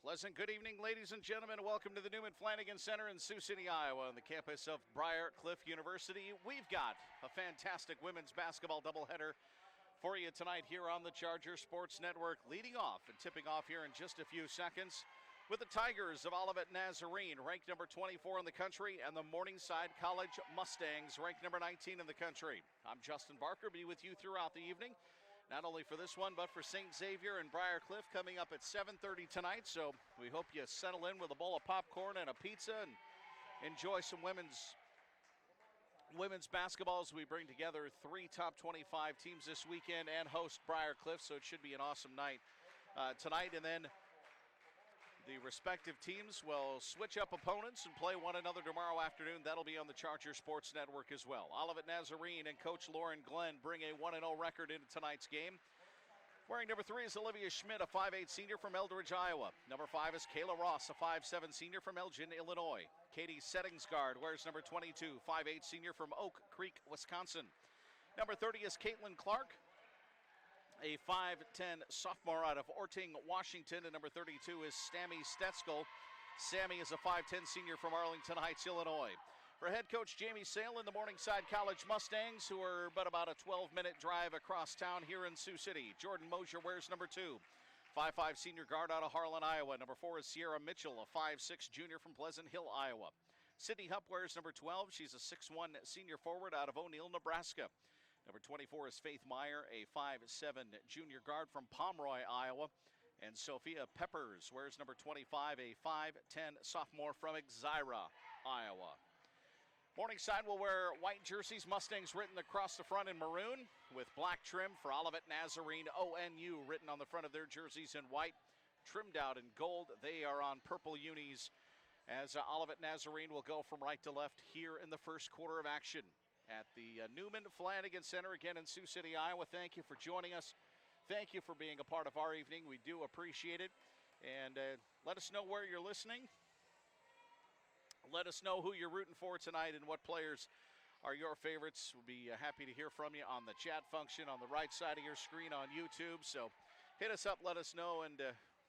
Pleasant good evening, ladies and gentlemen. Welcome to the Newman Flanagan Center in Sioux City, Iowa, on the campus of Briarcliff University. We've got a fantastic women's basketball doubleheader for you tonight here on the Charger Sports Network, leading off and tipping off here in just a few seconds with the Tigers of Olivet Nazarene, ranked number 24 in the country, and the Morningside College Mustangs, ranked number 19 in the country. I'm Justin Barker, be with you throughout the evening, not only for this one, but for St. Xavier and Briarcliff coming up at 7:30 tonight. So we hope you settle in with a bowl of popcorn and a pizza and enjoy some women's basketball as we bring together three top 25 teams this weekend and host Briarcliff. So it should be an awesome night tonight. And then the respective teams will switch up opponents and play one another tomorrow afternoon. That'll be on the Charger Sports Network as well. Olivet Nazarene and Coach Lauren Glenn bring a 1-0 record into tonight's game. Wearing number 3 is Olivia Schmidt, a 5'8 senior from Eldridge, Iowa. Number 5 is Kayla Ross, a 5'7 senior from Elgin, Illinois. Katie Settingsgard wears number 22, 5'8 senior from Oak Creek, Wisconsin. Number 30 is Caitlin Clark, a 5'10 sophomore out of Orting, Washington. And number 32 is Stammy Stetzel. Sammy is a 5'10 senior from Arlington Heights, Illinois. For head coach Jamie Sale and the Morningside College Mustangs, who are but about a 12-minute drive across town here in Sioux City. Jordan Mosier wears number 2, 5'5 senior guard out of Harlan, Iowa. Number 4 is Sierra Mitchell, a 5'6 junior from Pleasant Hill, Iowa. Sydney Hupp wears number 12. She's a 6'1 senior forward out of O'Neill, Nebraska. Number 24 is Faith Meyer, a 5'7 junior guard from Pomeroy, Iowa. And Sophia Peppers wears number 25, a 5'10 sophomore from Exira, Iowa. Morningside will wear white jerseys, Mustangs written across the front in maroon, with black trim for Olivet Nazarene, ONU written on the front of their jerseys in white, trimmed out in gold. They are on purple unis as Olivet Nazarene will go from right to left here in the first quarter of action at the Newman Flanagan Center, again in Sioux City, Iowa. Thank you for joining us. Thank you for being a part of our evening. We do appreciate it. And let us know where you're listening. Let us know who you're rooting for tonight and what players are your favorites. We'll be happy to hear from you on the chat function on the right side of your screen on YouTube. So hit us up, let us know, and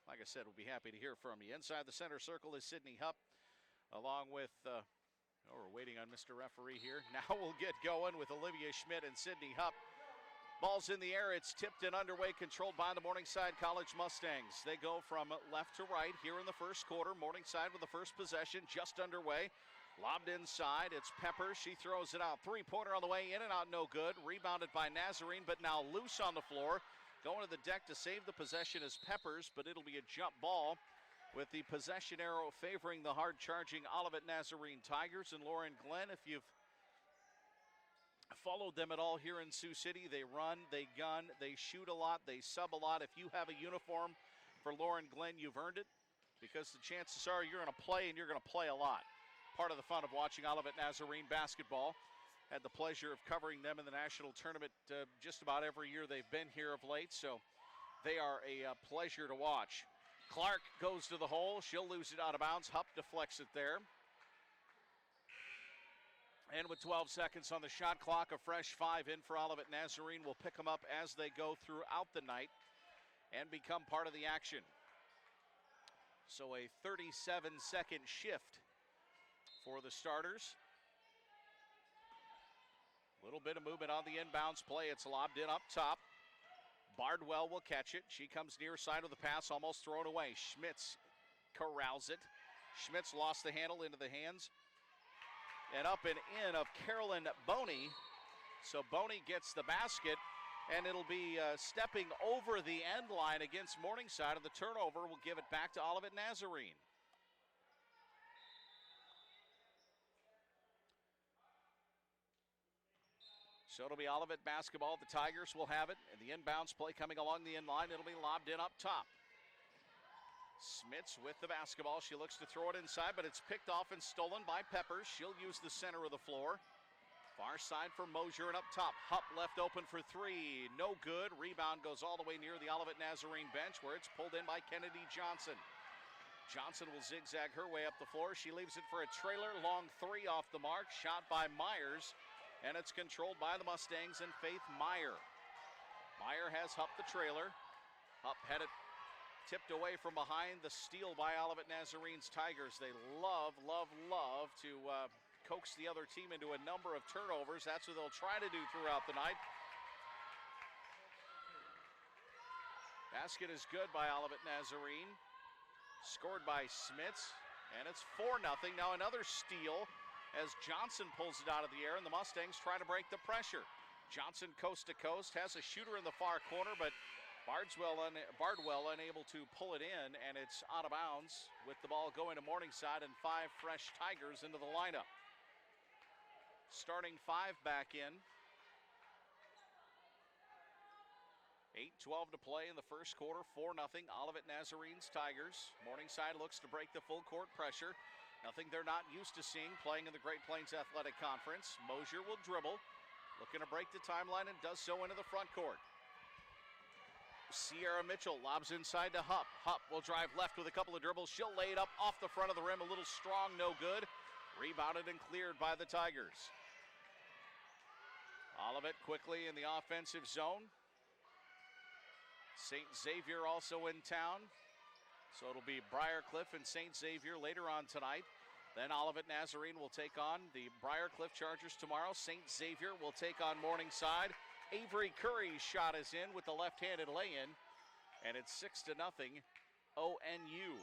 like I said, we'll be happy to hear from you. Inside the center circle is Sydney Hupp, along with we're waiting on Mr. Referee here. Now we'll get going with Olivia Schmidt and Sydney Hupp. Ball's in the air. It's tipped and underway, controlled by the Morningside College Mustangs. They go from left to right here in the first quarter. Morningside with the first possession just underway. Lobbed inside. It's Peppers. She throws it out. Three-pointer on the way, in and out, no good. Rebounded by Nazarene, but now loose on the floor. Going to the deck to save the possession is Peppers, but it'll be a jump ball, with the possession arrow favoring the hard-charging Olivet Nazarene Tigers. And Lauren Glenn, if you've followed them at all here in Sioux City, they run, they gun, they shoot a lot, they sub a lot. If you have a uniform for Lauren Glenn, you've earned it, because the chances are you're going to play, and you're going to play a lot. Part of the fun of watching Olivet Nazarene basketball. Had the pleasure of covering them in the national tournament just about every year they've been here of late, so they are a pleasure to watch. Clark goes to the hole. She'll lose it out of bounds. Hupp deflects it there. And with 12 seconds on the shot clock, a fresh 5 in for Olivet Nazarene. Will pick them up as they go throughout the night and become part of the action. So a 37-second shift for the starters. A little bit of movement on the inbounds play. It's lobbed in up top. Bardwell will catch it. She comes near side with the pass, almost thrown away. Schmitz corrals it. Schmitz lost the handle into the hands and up and in of Carolyn Boney. So Boney gets the basket, and it'll be stepping over the end line against Morningside, and the turnover will give it back to Olivet Nazarene. So it'll be Olivet basketball. The Tigers will have it, and the inbounds play coming along the end line. It'll be lobbed in up top. Smits with the basketball. She looks to throw it inside, but it's picked off and stolen by Peppers. She'll use the center of the floor. Far side for Mosier, and up top, Hupp left open for 3. No good. Rebound goes all the way near the Olivet Nazarene bench, where it's pulled in by Kennedy Johnson. Johnson will zigzag her way up the floor. She leaves it for a trailer. Long 3 off the mark. Shot by Myers. And it's controlled by the Mustangs and Faith Meyer. Meyer has Hupp the trailer. Hupp had it Tipped away from behind, the steal by Olivet Nazarene's Tigers. They love to coax the other team into a number of turnovers. That's what they'll try to do throughout the night. Basket is good by Olivet Nazarene. Scored by Smits, and it's 4-0. Now another steal as Johnson pulls it out of the air, and the Mustangs try to break the pressure. Johnson coast to coast, has a shooter in the far corner, but Bardwell unable to pull it in, and it's out of bounds with the ball going to Morningside and 5 fresh Tigers into the lineup. Starting 5 back in. 8:12 to play in the first quarter, 4-0. Olivet Nazarene's Tigers. Morningside looks to break the full court pressure. Nothing they're not used to seeing playing in the Great Plains Athletic Conference. Mosier will dribble, looking to break the timeline, and does so into the front court. Sierra Mitchell lobs inside to Hupp. Hupp will drive left with a couple of dribbles. She'll lay it up off the front of the rim, a little strong, no good. Rebounded and cleared by the Tigers. Olivet quickly in the offensive zone. St. Xavier also in town. So it'll be Briarcliff and St. Xavier later on tonight. Then Olivet Nazarene will take on the Briarcliff Chargers tomorrow. St. Xavier will take on Morningside. Avery Curry's shot is in with the left-handed lay-in, and it's 6-0 ONU.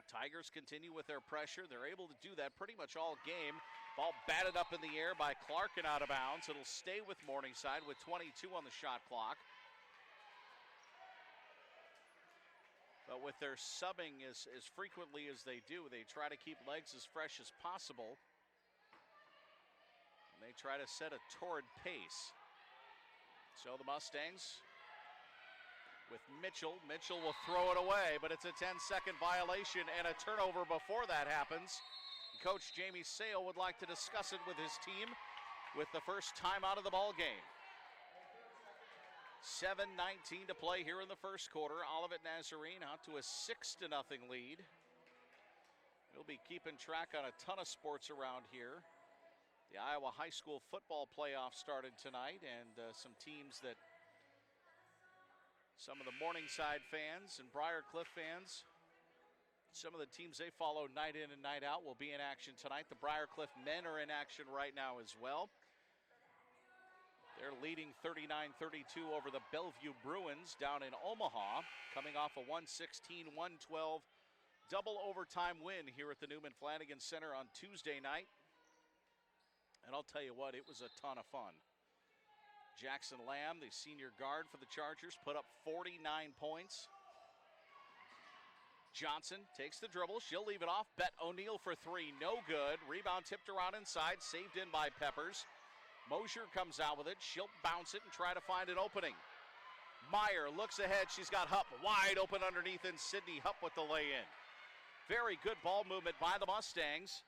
Tigers continue with their pressure. They're able to do that pretty much all game. Ball batted up in the air by Clark and out of bounds. It'll stay with Morningside with 22 on the shot clock. But with their subbing as frequently as they do, they try to keep legs as fresh as possible. And they try to set a torrid pace. So the Mustangs with Mitchell. Mitchell will throw it away, but it's a 10-second violation and a turnover before that happens. Coach Jamie Sale would like to discuss it with his team with the first timeout of the ball game. 7:19 to play here in the first quarter. Olivet Nazarene out to a 6-0 lead. We'll be keeping track on a ton of sports around here. The Iowa High School football playoff started tonight, and some teams that some of the Morningside fans and Briarcliff fans, some of the teams they follow night in and night out will be in action tonight. The Briarcliff men are in action right now as well. They're leading 39-32 over the Bellevue Bruins down in Omaha, coming off a 116-112 double overtime win here at the Newman Flanagan Center on Tuesday night. And I'll tell you what, it was a ton of fun. Jackson Lamb, the senior guard for the Chargers, put up 49 points. Johnson takes the dribble. She'll leave it off. Bet O'Neill for 3. No good. Rebound tipped around inside. Saved in by Peppers. Mosier comes out with it. She'll bounce it and try to find an opening. Meyer looks ahead. She's got Hupp wide open underneath, and Sydney Hupp with the lay-in. Very good ball movement by the Mustangs.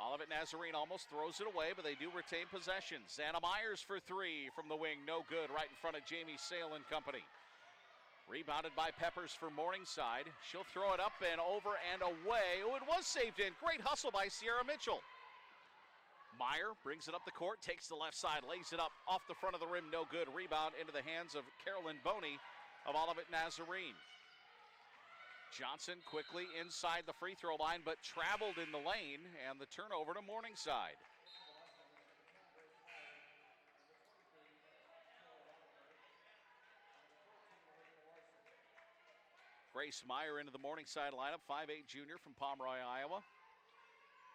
Olivet Nazarene almost throws it away, but they do retain possession. Xana Myers for 3 from the wing. No good, right in front of Jamie Sale and company. Rebounded by Peppers for Morningside. She'll throw it up and over and away. Oh, it was saved in. Great hustle by Sierra Mitchell. Meyer brings it up the court, takes the left side, lays it up off the front of the rim. No good. Rebound into the hands of Carolyn Boney of Olivet Nazarene. Johnson quickly inside the free throw line, but traveled in the lane, and the turnover to Morningside. Grace Meyer into the Morningside lineup, 5'8" junior from Pomeroy, Iowa.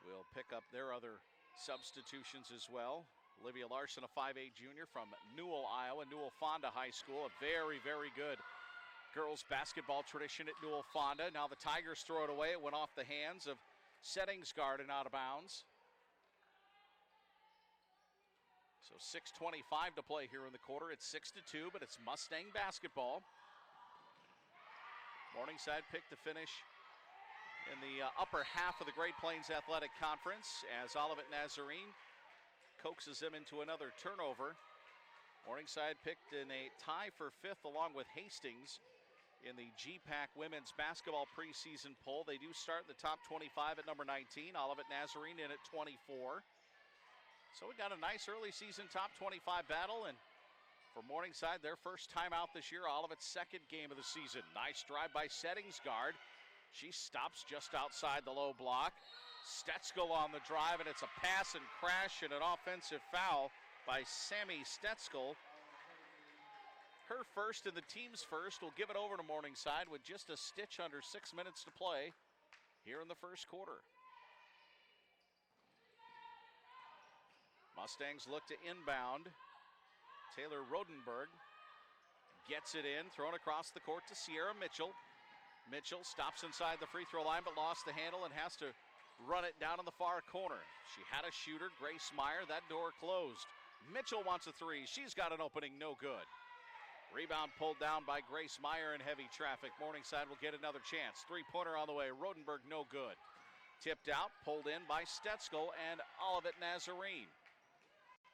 We'll pick up their other substitutions as well. Olivia Larson, a 5'8" junior from Newell, Iowa, Newell Fonda High School, a very, very good girls basketball tradition at Newell Fonda. Now the Tigers throw it away. It went off the hands of Settings guard and out of bounds. So 6:25 to play here in the quarter. It's 6-2, but it's Mustang basketball. Morningside picked to finish in the upper half of the Great Plains Athletic Conference as Olivet Nazarene coaxes them into another turnover. Morningside picked in a tie for 5th along with Hastings in the GPAC women's basketball preseason poll. They do start in the top 25 at number 19. Olivet Nazarene in at 24. So we got a nice early season top 25 battle, and For Morningside, their first time out this year, Olivet's second game of the season. Nice drive by Settings guard. She stops just outside the low block. Stetsko on the drive, and it's a pass and crash and an offensive foul by Sammy Stetsko. Her first and the team's first will give it over to Morningside with just a stitch under 6 minutes to play here in the first quarter. Mustangs look to inbound. Taylor Rodenberg gets it in, thrown across the court to Sierra Mitchell. Mitchell stops inside the free throw line but lost the handle and has to run it down in the far corner. She had a shooter, Grace Meyer. That door closed. Mitchell wants a three. She's got an opening, no good. Rebound pulled down by Grace Meyer in heavy traffic. Morningside will get another chance. Three-pointer on the way. Rodenberg, no good. Tipped out, pulled in by Stetsko and Olivet Nazarene.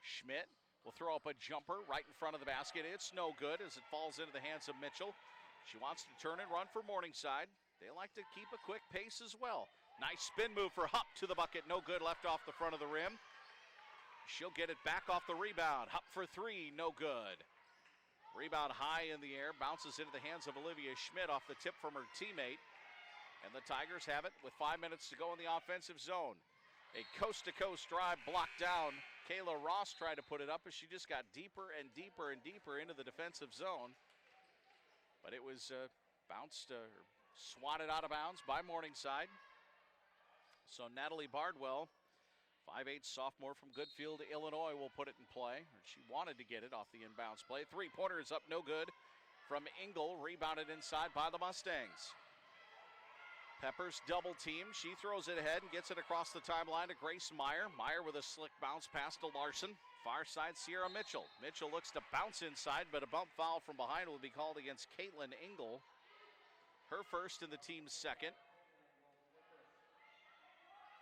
Schmidt will throw up a jumper right in front of the basket. It's no good as it falls into the hands of Mitchell. She wants to turn and run for Morningside. They like to keep a quick pace as well. Nice spin move for Hupp to the bucket. No good, left off the front of the rim. She'll get it back off the rebound. Hupp for three, no good. Rebound high in the air, bounces into the hands of Olivia Schmidt off the tip from her teammate. And the Tigers have it with 5 minutes to go in the offensive zone. A coast-to-coast drive blocked down. Kayla Ross tried to put it up as she just got deeper and deeper and deeper into the defensive zone. But it was bounced, swatted out of bounds by Morningside. So Natalie Bardwell, 5'8" sophomore from Goodfield, Illinois, will put it in play. She wanted to get it off the inbounds play. Three-pointer is up, no good from Engel, rebounded inside by the Mustangs. Peppers double team. She throws it ahead and gets it across the timeline to Grace Meyer. Meyer with a slick bounce pass to Larson. Far side, Sierra Mitchell. Mitchell looks to bounce inside, but a bump foul from behind will be called against Caitlin Engel. Her first and the team's second.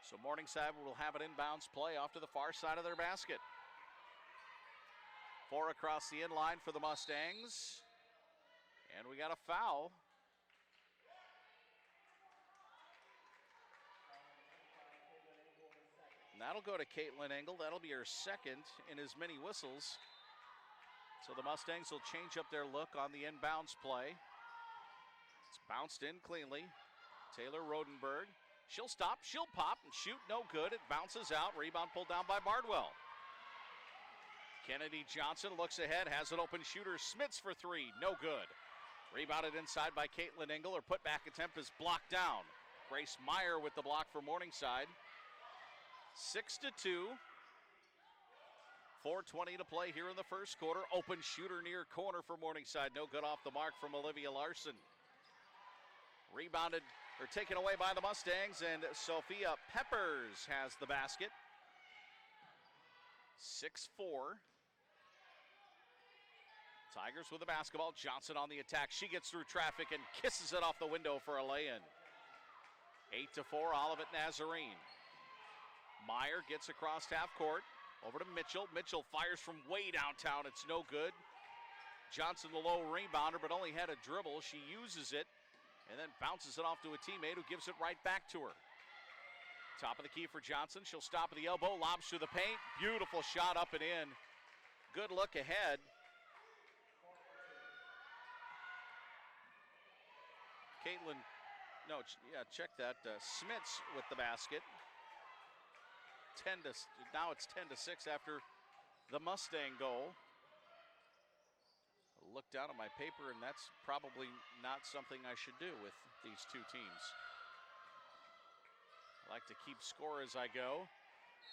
So Morningside will have an inbounds play off to the far side of their basket. 4 across the inline for the Mustangs. And we got a foul. And that'll go to Caitlin Engel. That'll be her second in as many whistles. So the Mustangs will change up their look on the inbounds play. It's bounced in cleanly. Taylor Rodenberg. She'll stop, she'll pop and shoot, no good. It bounces out, rebound pulled down by Bardwell. Kennedy Johnson looks ahead, has an open shooter. Smits for three, no good. Rebounded inside by Caitlin Engel. Her putback attempt is blocked down. Grace Meyer with the block for Morningside. 6-2. 4:20 to play here in the first quarter. Open shooter near corner for Morningside. No good off the mark from Olivia Larson. Rebounded or taken away by the Mustangs, and Sophia Peppers has the basket. 6-4. Tigers with the basketball. Johnson on the attack. She gets through traffic and kisses it off the window for a lay-in. 8-4, Olivet Nazarene. Meyer gets across half court. Over to Mitchell. Mitchell fires from way downtown. It's no good. Johnson, the low rebounder, but only had a dribble. She uses it and then bounces it off to a teammate who gives it right back to her. Top of the key for Johnson. She'll stop at the elbow, lobs through the paint. Beautiful shot up and in. Good look ahead. Caitlin, no, yeah, check that. Smits with the basket. Now it's 10-6 after the Mustang goal. I look down at my paper, and that's probably not something I should do with these two teams. I like to keep score as I go.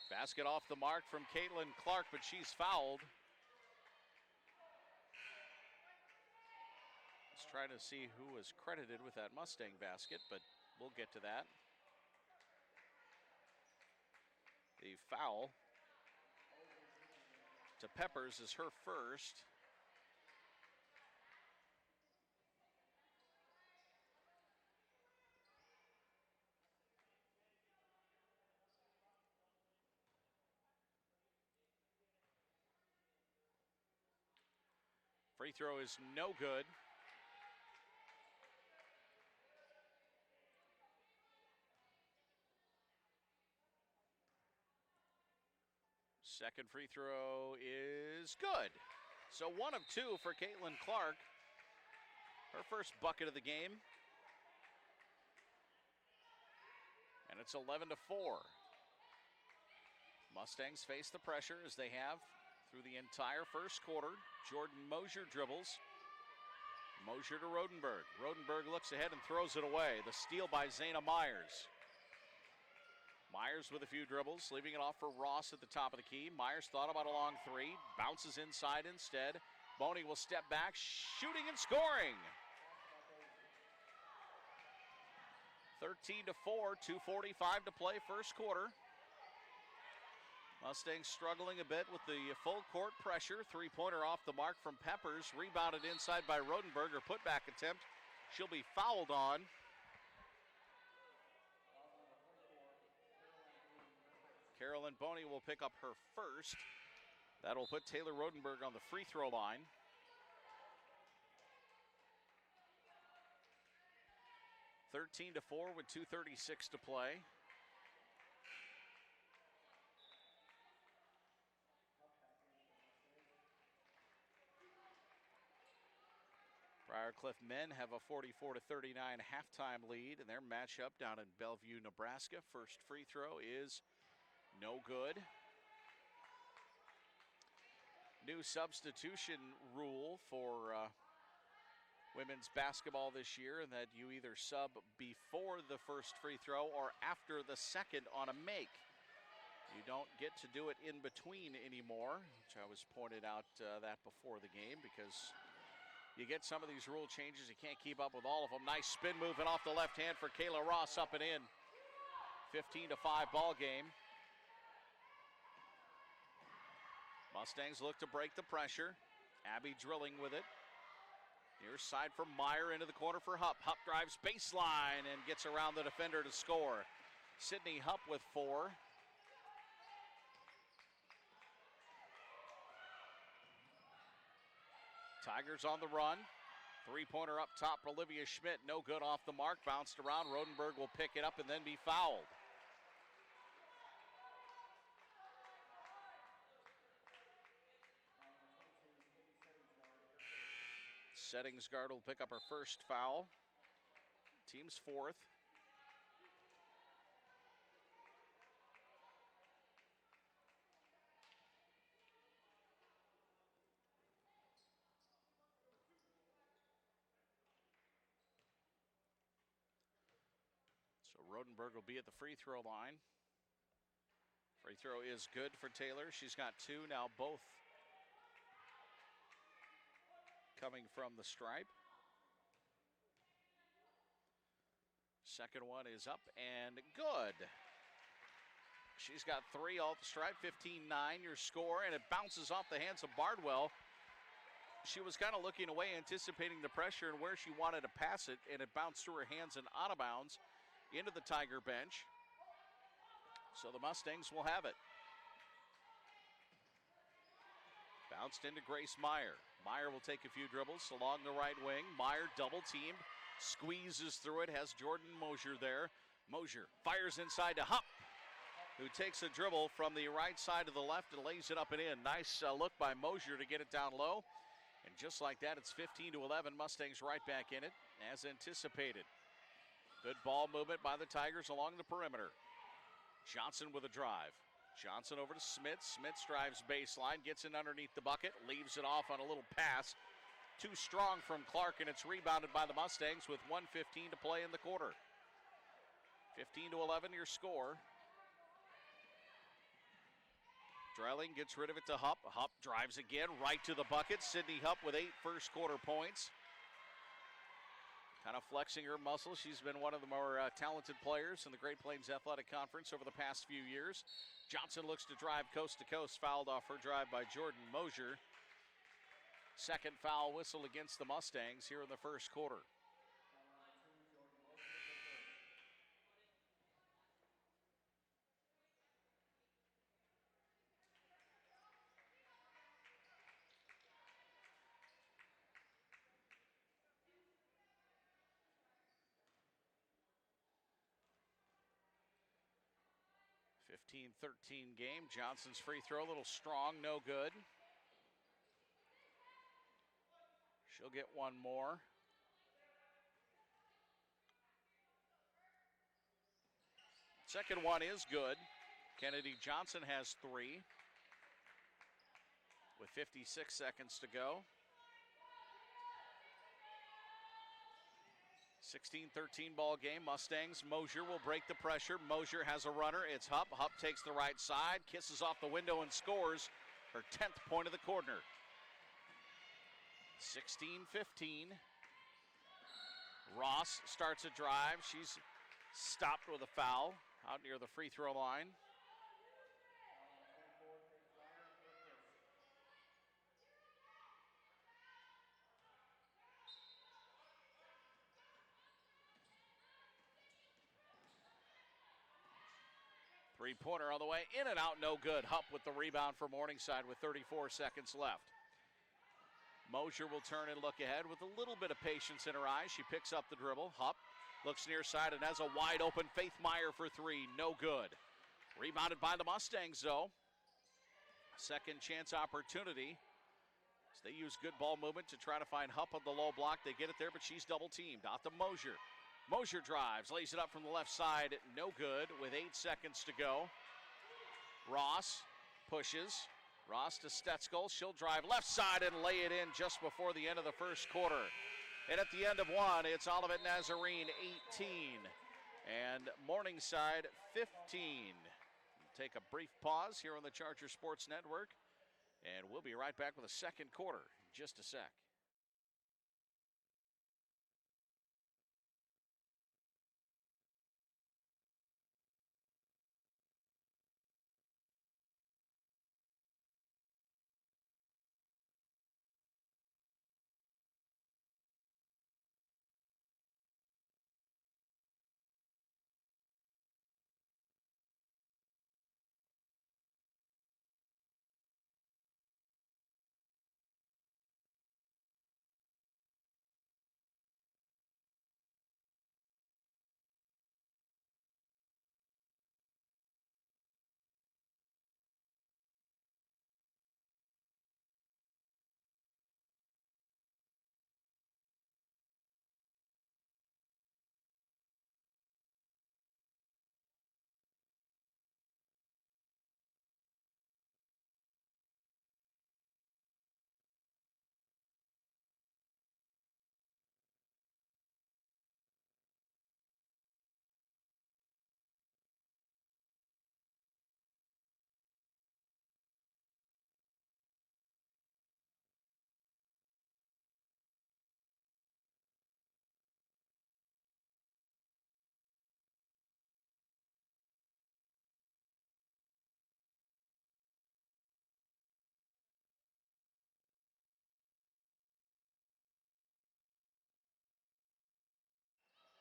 Basket off the mark from Caitlin Clark, but she's fouled. Let's try to see who was credited with that Mustang basket, but we'll get to that. The foul to Peppers is her first. Free throw is no good. Second free throw is good. So 1 of 2 for Caitlin Clark. Her first bucket of the game. And it's 11-4. Mustangs face the pressure as they have through the entire first quarter. Jordan Mosier dribbles. Mosier to Rodenberg. Rodenberg looks ahead and throws it away. The steal by Zayna Myers. Myers with a few dribbles, leaving it off for Ross at the top of the key. Myers thought about a long three, bounces inside instead. Boney will step back, shooting and scoring. 13-4, 2:45 to play first quarter. Mustangs struggling a bit with the full court pressure. Three-pointer off the mark from Peppers. Rebounded inside by Rodenberg. Her putback attempt. She'll be fouled on. Carolyn Boney will pick up her first. That'll put Taylor Rodenberg on the free throw line. (13-4) with 2:36 to play. Briarcliff men have a 44-39 halftime lead in their matchup down in Bellevue, Nebraska. First free throw is no good. New substitution rule for women's basketball this year, and that you either sub before the first free throw or after the second on a make. You don't get to do it in between anymore, which I was pointed out that before the game, because you get some of these rule changes, you can't keep up with all of them. Nice spin move and off the left hand for Kayla Ross, up and in. 15-5 ball game. Mustangs look to break the pressure. Abby drilling with it. Near side for Meyer, into the corner for Hupp. Hupp drives baseline and gets around the defender to score. Sydney Hupp with 4. Tigers on the run. Three-pointer up top for Olivia Schmidt. No good off the mark. Bounced around. Rodenberg will pick it up and then be fouled. Settingsgard will pick up her first foul. Team's fourth. So Rodenberg will be at the free throw line. Free throw is good for Taylor. She's got 2 now, both coming from the stripe. Second one is up and good. She's got 3 off the stripe, 15-9 your score, and it bounces off the hands of Bardwell. She was kind of looking away, anticipating the pressure and where she wanted to pass it, and it bounced through her hands and out of bounds into the Tiger bench. So the Mustangs will have it. Bounced into Grace Meyer. Meyer will take a few dribbles along the right wing. Meyer double teamed, squeezes through it, has Jordan Mosier there. Mosier fires inside to Hupp, who takes a dribble from the right side to the left and lays it up and in. Nice look by Mosier to get it down low. And just like that, it's 15-11. Mustangs right back in it, as anticipated. Good ball movement by the Tigers along the perimeter. Johnson with a drive. Johnson over to Smith. Smith drives baseline, gets in underneath the bucket, leaves it off on a little pass. Too strong from Clark, and it's rebounded by the Mustangs with 1:15 to play in the quarter. 15-11 your score. Dreiling gets rid of it to Hupp. Hupp drives again, right to the bucket. Sydney Hupp with 8 first quarter points. Kind of flexing her muscles. She's been one of the more talented players in the Great Plains Athletic Conference over the past few years. Johnson looks to drive coast to coast, fouled off her drive by Jordan Mosier. Second foul whistle against the Mustangs here in the first quarter. (15-13) game. Johnson's free throw, a little strong, no good. She'll get one more. Second one is good. Kennedy Johnson has 3 with 56 seconds to go. 16-13 ball game. Mustangs. Mosier will break the pressure. Mosier has a runner. It's Hupp. Hupp takes the right side, kisses off the window and scores her 10th point of the quarter. 16-15. Ross starts a drive. She's stopped with a foul out near the free throw line. Three-pointer on the way, in and out, no good. Hupp with the rebound for Morningside with 34 seconds left. Mosier will turn and look ahead with a little bit of patience in her eyes. She picks up the dribble. Hupp looks near side and has a wide open Faith Meyer for 3, no good. Rebounded by the Mustangs, though. Second chance opportunity. So they use good ball movement to try to find Hupp on the low block. They get it there, but she's double teamed. Out to Mosier. Mosier drives, lays it up from the left side, no good with 8 seconds to go. Ross pushes. Ross to Stetskol. She'll drive left side and lay it in just before the end of the first quarter. And at the end of one, it's Olivet Nazarene 18 and Morningside 15. Take a brief pause here on the Charger Sports Network, and we'll be right back with a second quarter in just a sec.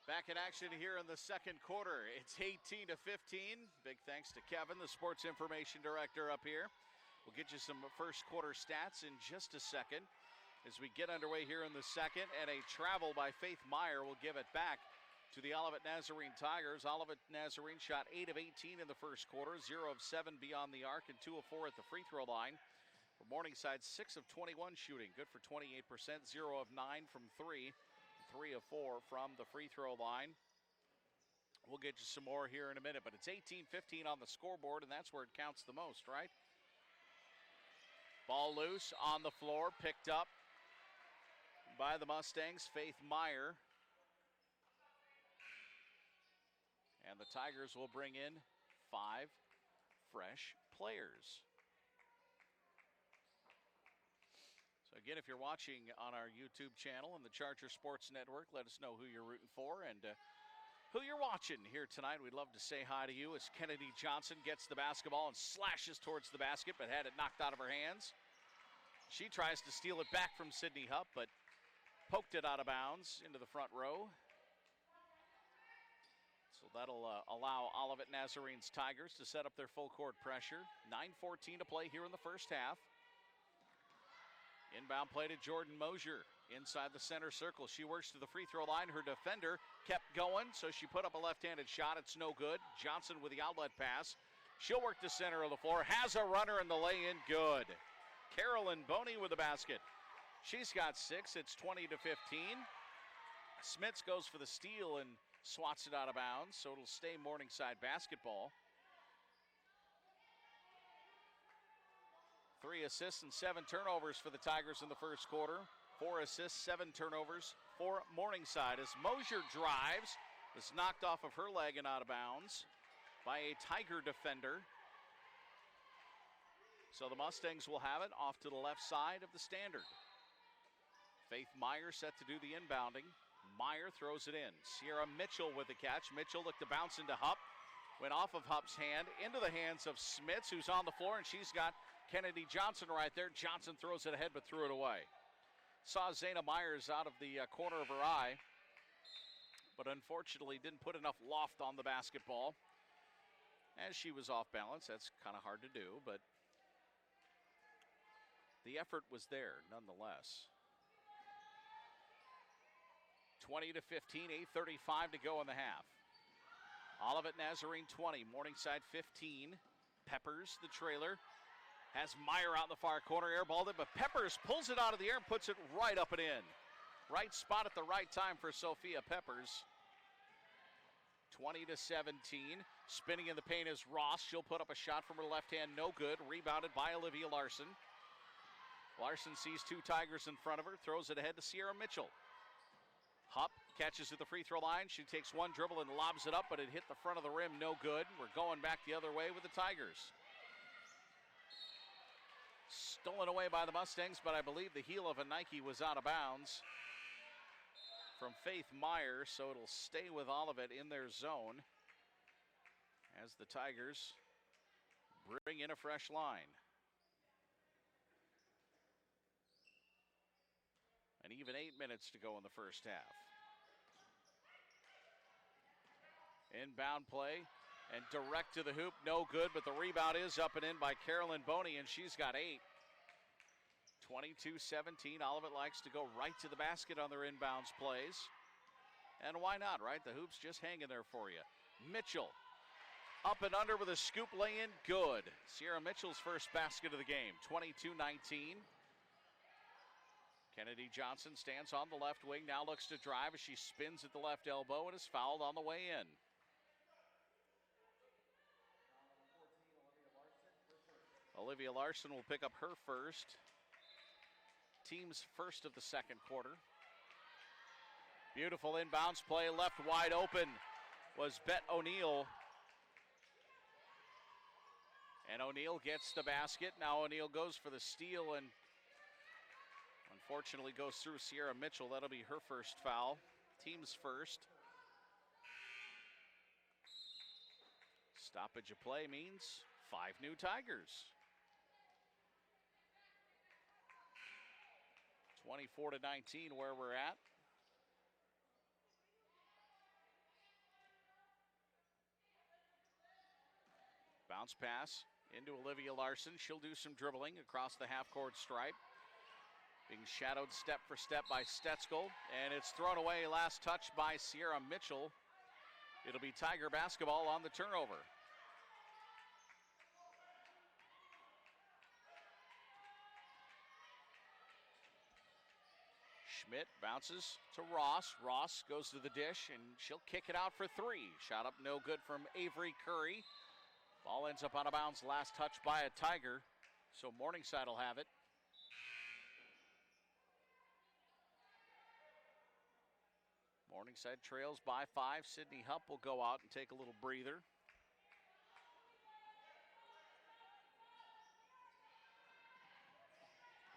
Back in action here in the second quarter. It's 18-15. Big thanks to Kevin, the sports information director up here. We'll get you some first quarter stats in just a second as we get underway here in the second. And a travel by Faith Meyer will give it back to the Olivet Nazarene Tigers. Olivet Nazarene shot 8 of 18 in the first quarter, 0 of 7 beyond the arc, and 2 of 4 at the free throw line. For Morningside, 6 of 21 shooting, good for 28%, 0 of 9 from 3. 3 of 4 from the free throw line. We'll get you some more here in a minute, but it's 18-15 on the scoreboard, and that's where it counts the most, right? Ball loose on the floor, picked up by the Mustangs, Faith Meyer. And the Tigers will bring in 5 fresh players. Again, if you're watching on our YouTube channel and the Charger Sports Network, let us know who you're rooting for and who you're watching here tonight. We'd love to say hi to you as Kennedy Johnson gets the basketball and slashes towards the basket, but had it knocked out of her hands. She tries to steal it back from Sydney Hupp, but poked it out of bounds into the front row. So that'll allow Olivet Nazarene's Tigers to set up their full court pressure. 9:14 to play here in the first half. Inbound play to Jordan Mosier inside the center circle. She works to the free throw line. Her defender kept going, so she put up a left-handed shot. It's no good. Johnson with the outlet pass. She'll work the center of the floor. Has a runner and the lay-in good. Carolyn Boney with the basket. She's got 6. It's 20-15. Smits goes for the steal and swats it out of bounds, so it'll stay Morningside basketball. 3 assists and 7 turnovers for the Tigers in the first quarter. 4 assists, 7 turnovers for Morningside as Mosier drives. Was knocked off of her leg and out of bounds by a Tiger defender. So the Mustangs will have it off to the left side of the standard. Faith Meyer set to do the inbounding. Meyer throws it in. Sierra Mitchell with the catch. Mitchell looked to bounce into Hupp. Went off of Hupp's hand into the hands of Smits, who's on the floor, and she's got Kennedy Johnson right there. Johnson throws it ahead but threw it away. Saw Zayna Myers out of the corner of her eye, but unfortunately didn't put enough loft on the basketball. As she was off balance, that's kind of hard to do, but the effort was there nonetheless. 20-15, 8:35 to go in the half. Olivet Nazarene 20, Morningside 15. Peppers, the trailer, has Meyer out in the far corner, airballed it, but Peppers pulls it out of the air and puts it right up and in. Right spot at the right time for Sophia Peppers. 20-17. Spinning in the paint is Ross. She'll put up a shot from her left hand, no good. Rebounded by Olivia Larson. Larson sees 2 Tigers in front of her, throws it ahead to Sierra Mitchell. Hupp catches at the free throw line. She takes one dribble and lobs it up, but it hit the front of the rim, no good. We're going back the other way with the Tigers. Stolen away by the Mustangs, but I believe the heel of a Nike was out of bounds from Faith Meyer, so it'll stay with Olivet in their zone as the Tigers bring in a fresh line. And even 8 minutes to go in the first half. Inbound play and direct to the hoop, no good, but the rebound is up and in by Carolyn Boney, and she's got 8. 22-17, Olivet likes to go right to the basket on their inbounds plays. And why not, right? The hoop's just hanging there for you. Mitchell, up and under with a scoop lay-in, good. Sierra Mitchell's first basket of the game, 22-19. Kennedy Johnson stands on the left wing, now looks to drive as she spins at the left elbow and is fouled on the way in. Olivia Larson will pick up her first. Team's first of the second quarter. Beautiful inbounds play, left wide open was Bet O'Neill. And O'Neill gets the basket. Now O'Neill goes for the steal and unfortunately goes through Sierra Mitchell. That'll be her first foul. Team's first. Stoppage of play means 5 new Tigers. 24-19 where we're at. Bounce pass into Olivia Larson. She'll do some dribbling across the half-court stripe. Being shadowed step for step by Stetzel, and it's thrown away, last touch by Sierra Mitchell. It'll be Tiger basketball on the turnover. Schmidt bounces to Ross. Ross goes to the dish, and she'll kick it out for 3. Shot up no good from Avery Curry. Ball ends up out of bounds, last touch by a Tiger, so Morningside will have it. Morningside trails by 5. Sydney Hupp will go out and take a little breather.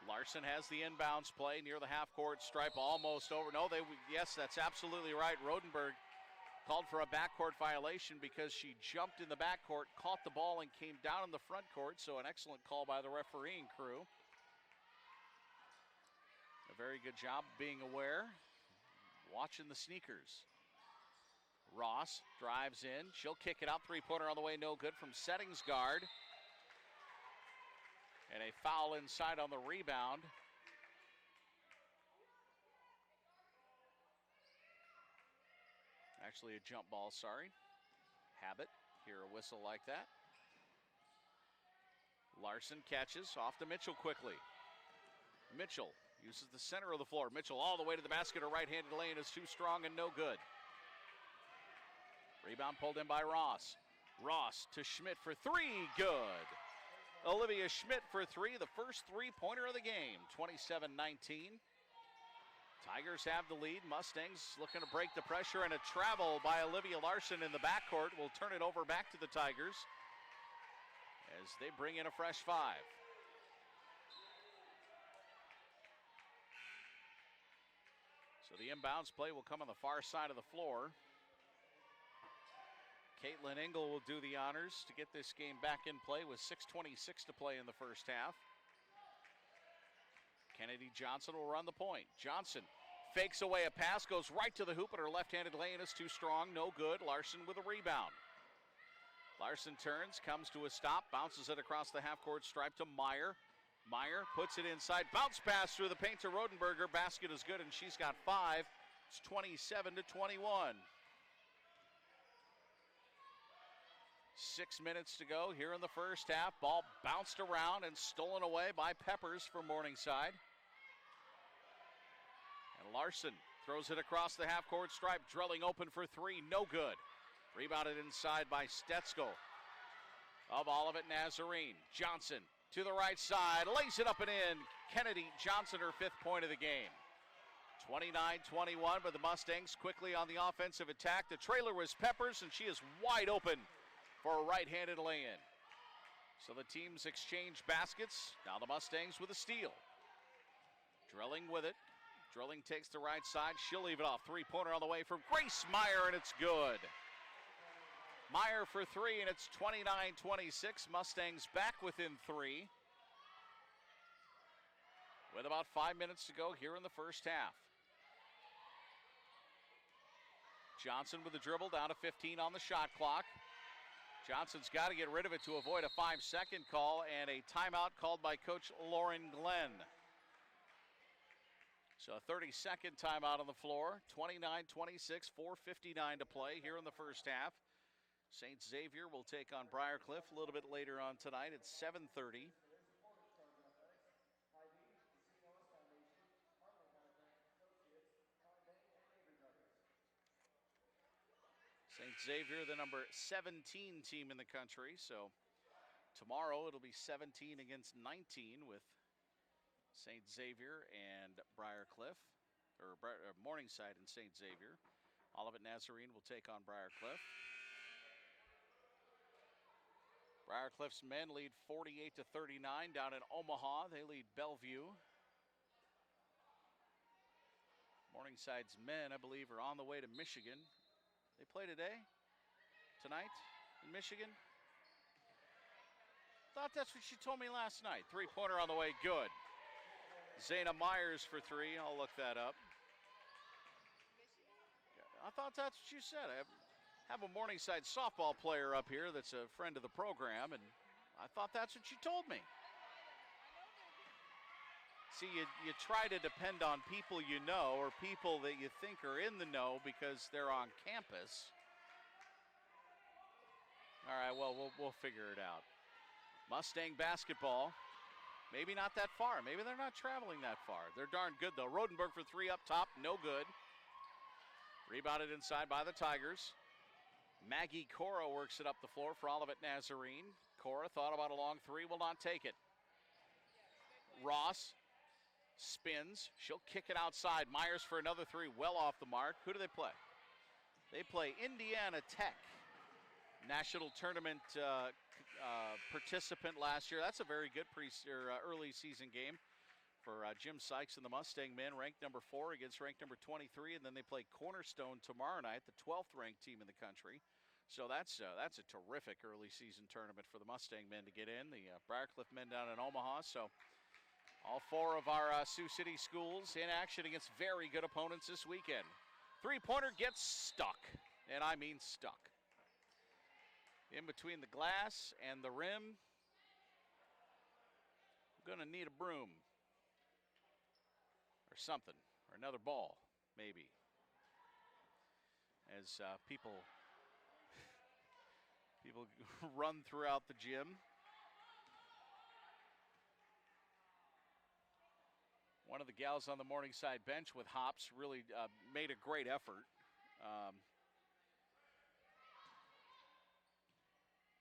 Larson has the inbounds play near the half-court stripe, almost over. No, yes, that's absolutely right. Rodenberg called for a backcourt violation because she jumped in the backcourt, caught the ball, and came down in the front court, so an excellent call by the refereeing crew. A very good job being aware, watching the sneakers. Ross drives in. She'll kick it out. Three-pointer on the way, no good from Settings guard. And a foul inside on the rebound. Actually a jump ball, sorry. Habit, hear a whistle like that. Larson catches off to Mitchell quickly. Mitchell uses the center of the floor. Mitchell all the way to the basket. Her right-handed lane is too strong and no good. Rebound pulled in by Ross. Ross to Schmidt for three, good. Olivia Schmidt for three, the first three-pointer of the game, 27-19. Tigers have the lead. Mustangs looking to break the pressure, and a travel by Olivia Larson in the backcourt will turn it over back to the Tigers as they bring in a fresh five. So the inbounds play will come on the far side of the floor. Caitlin Engel will do the honors to get this game back in play with 6:26 to play in the first half. Kennedy Johnson will run the point. Johnson fakes away a pass, goes right to the hoop, but her left-handed lane is too strong, no good. Larson with a rebound. Larson turns, comes to a stop, bounces it across the half-court stripe to Meyer. Meyer puts it inside, bounce pass through the paint to Rodenberger. Basket is good, and she's got five. It's 27-21. 6 minutes to go here in the first half. Ball bounced around and stolen away by Peppers from Morningside. And Larson throws it across the half-court stripe, drilling open for three, no good. Rebounded inside by Stetsko of Olivet Nazarene. Johnson to the right side, lays it up and in. Kennedy Johnson, her fifth point of the game. 29-21, but the Mustangs quickly on the offensive attack. The trailer was Peppers, and she is wide open for a right-handed lay-in. So the teams exchange baskets. Now the Mustangs with a steal. Drilling with it. Drilling takes the right side. She'll leave it off. Three-pointer on the way from Grace Meyer, and it's good. Meyer for three, and it's 29-26. Mustangs back within three. With about 5 minutes to go here in the first half. Johnson with the dribble, down to 15 on the shot clock. Johnson's got to get rid of it to avoid a 5-second call and a timeout called by Coach Lauren Glenn. So a 30-second timeout on the floor. 29-26, 4:59 to play here in the first half. St. Xavier will take on Briarcliff a little bit later on tonight at 7:30. St. Xavier, the number 17 team in the country. So tomorrow it'll be 17 against 19 with St. Xavier and Briarcliff, or Morningside and St. Xavier. Olivet Nazarene will take on Briarcliff. Briarcliff's men lead 48-39 down in Omaha. They lead Bellevue. Morningside's men, I believe, are on the way to Michigan. They play today? Tonight? In Michigan? Thought that's what she told me last night. Three-pointer on the way, good. Zayna Myers for three. I'll look that up. I thought that's what you said. I have a Morningside softball player up here that's a friend of the program, and I thought that's what you told me. See, you try to depend on people you know or people that you think are in the know because they're on campus. All right, well, we'll figure it out. Mustang basketball. Maybe not that far. Maybe they're not traveling that far. They're darn good, though. Rodenberg for three up top, no good. Rebounded inside by the Tigers. Maggie Cora works it up the floor for Olivet Nazarene. Cora thought about a long three, will not take it. Ross spins. She'll kick it outside. Myers for another three, well off the mark. Who do they play? They play Indiana Tech. National tournament participant last year. That's a very good early season game for Jim Sykes and the Mustang men, ranked number 4 against ranked number 23, and then they play Cornerstone tomorrow night, the 12th ranked team in the country. So that's a terrific early season tournament for the Mustang men to get in. The Briarcliff men down in Omaha. So all four of our Sioux City schools in action against very good opponents this weekend. Three-pointer gets stuck, and I mean stuck. In between the glass and the rim. I'm going to need a broom or something, or another ball, maybe. As people run throughout the gym. One of the gals on the Morningside bench with hops really made a great effort.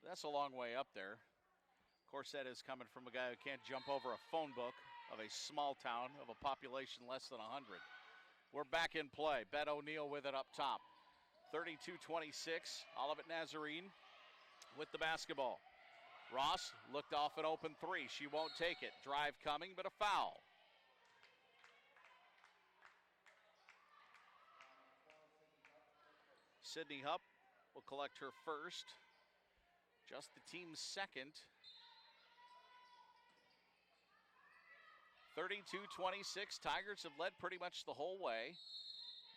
That's a long way up there. Of course, that is coming from a guy who can't jump over a phone book of a small town of a population less than 100. We're back in play. Bet O'Neill with it up top. 32-26, Olivet Nazarene with the basketball. Ross looked off an open three. She won't take it. Drive coming, but a foul. Sydney Hupp will collect her first. Just the team's second. 32-26. Tigers have led pretty much the whole way.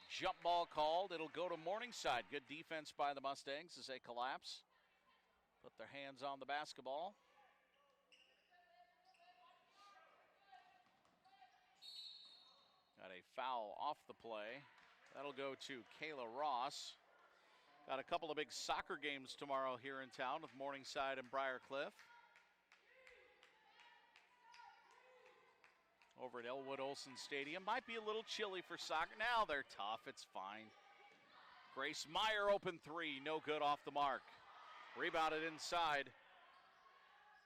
Jump ball called. It'll go to Morningside. Good defense by the Mustangs as they collapse. Put their hands on the basketball. Got a foul off the play. That'll go to Kayla Ross. Got a couple of big soccer games tomorrow here in town with Morningside and Briarcliff. Over at Elwood Olson Stadium. Might be a little chilly for soccer. Now they're tough. It's fine. Grace Meyer open three. No good off the mark. Rebounded inside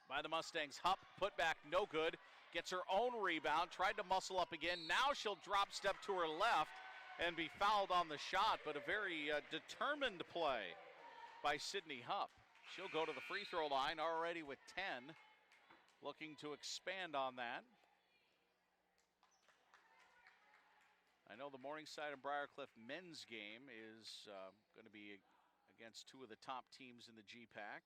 by the Mustangs. Hupp put back. No good. Gets her own rebound. Tried to muscle up again. Now she'll drop step to her left and be fouled on the shot. But a very determined play by Sydney Hupp. She'll go to the free throw line already with 10. Looking to expand on that. I know the Morningside and Briarcliff men's game is going to be against two of the top teams in the GPAC.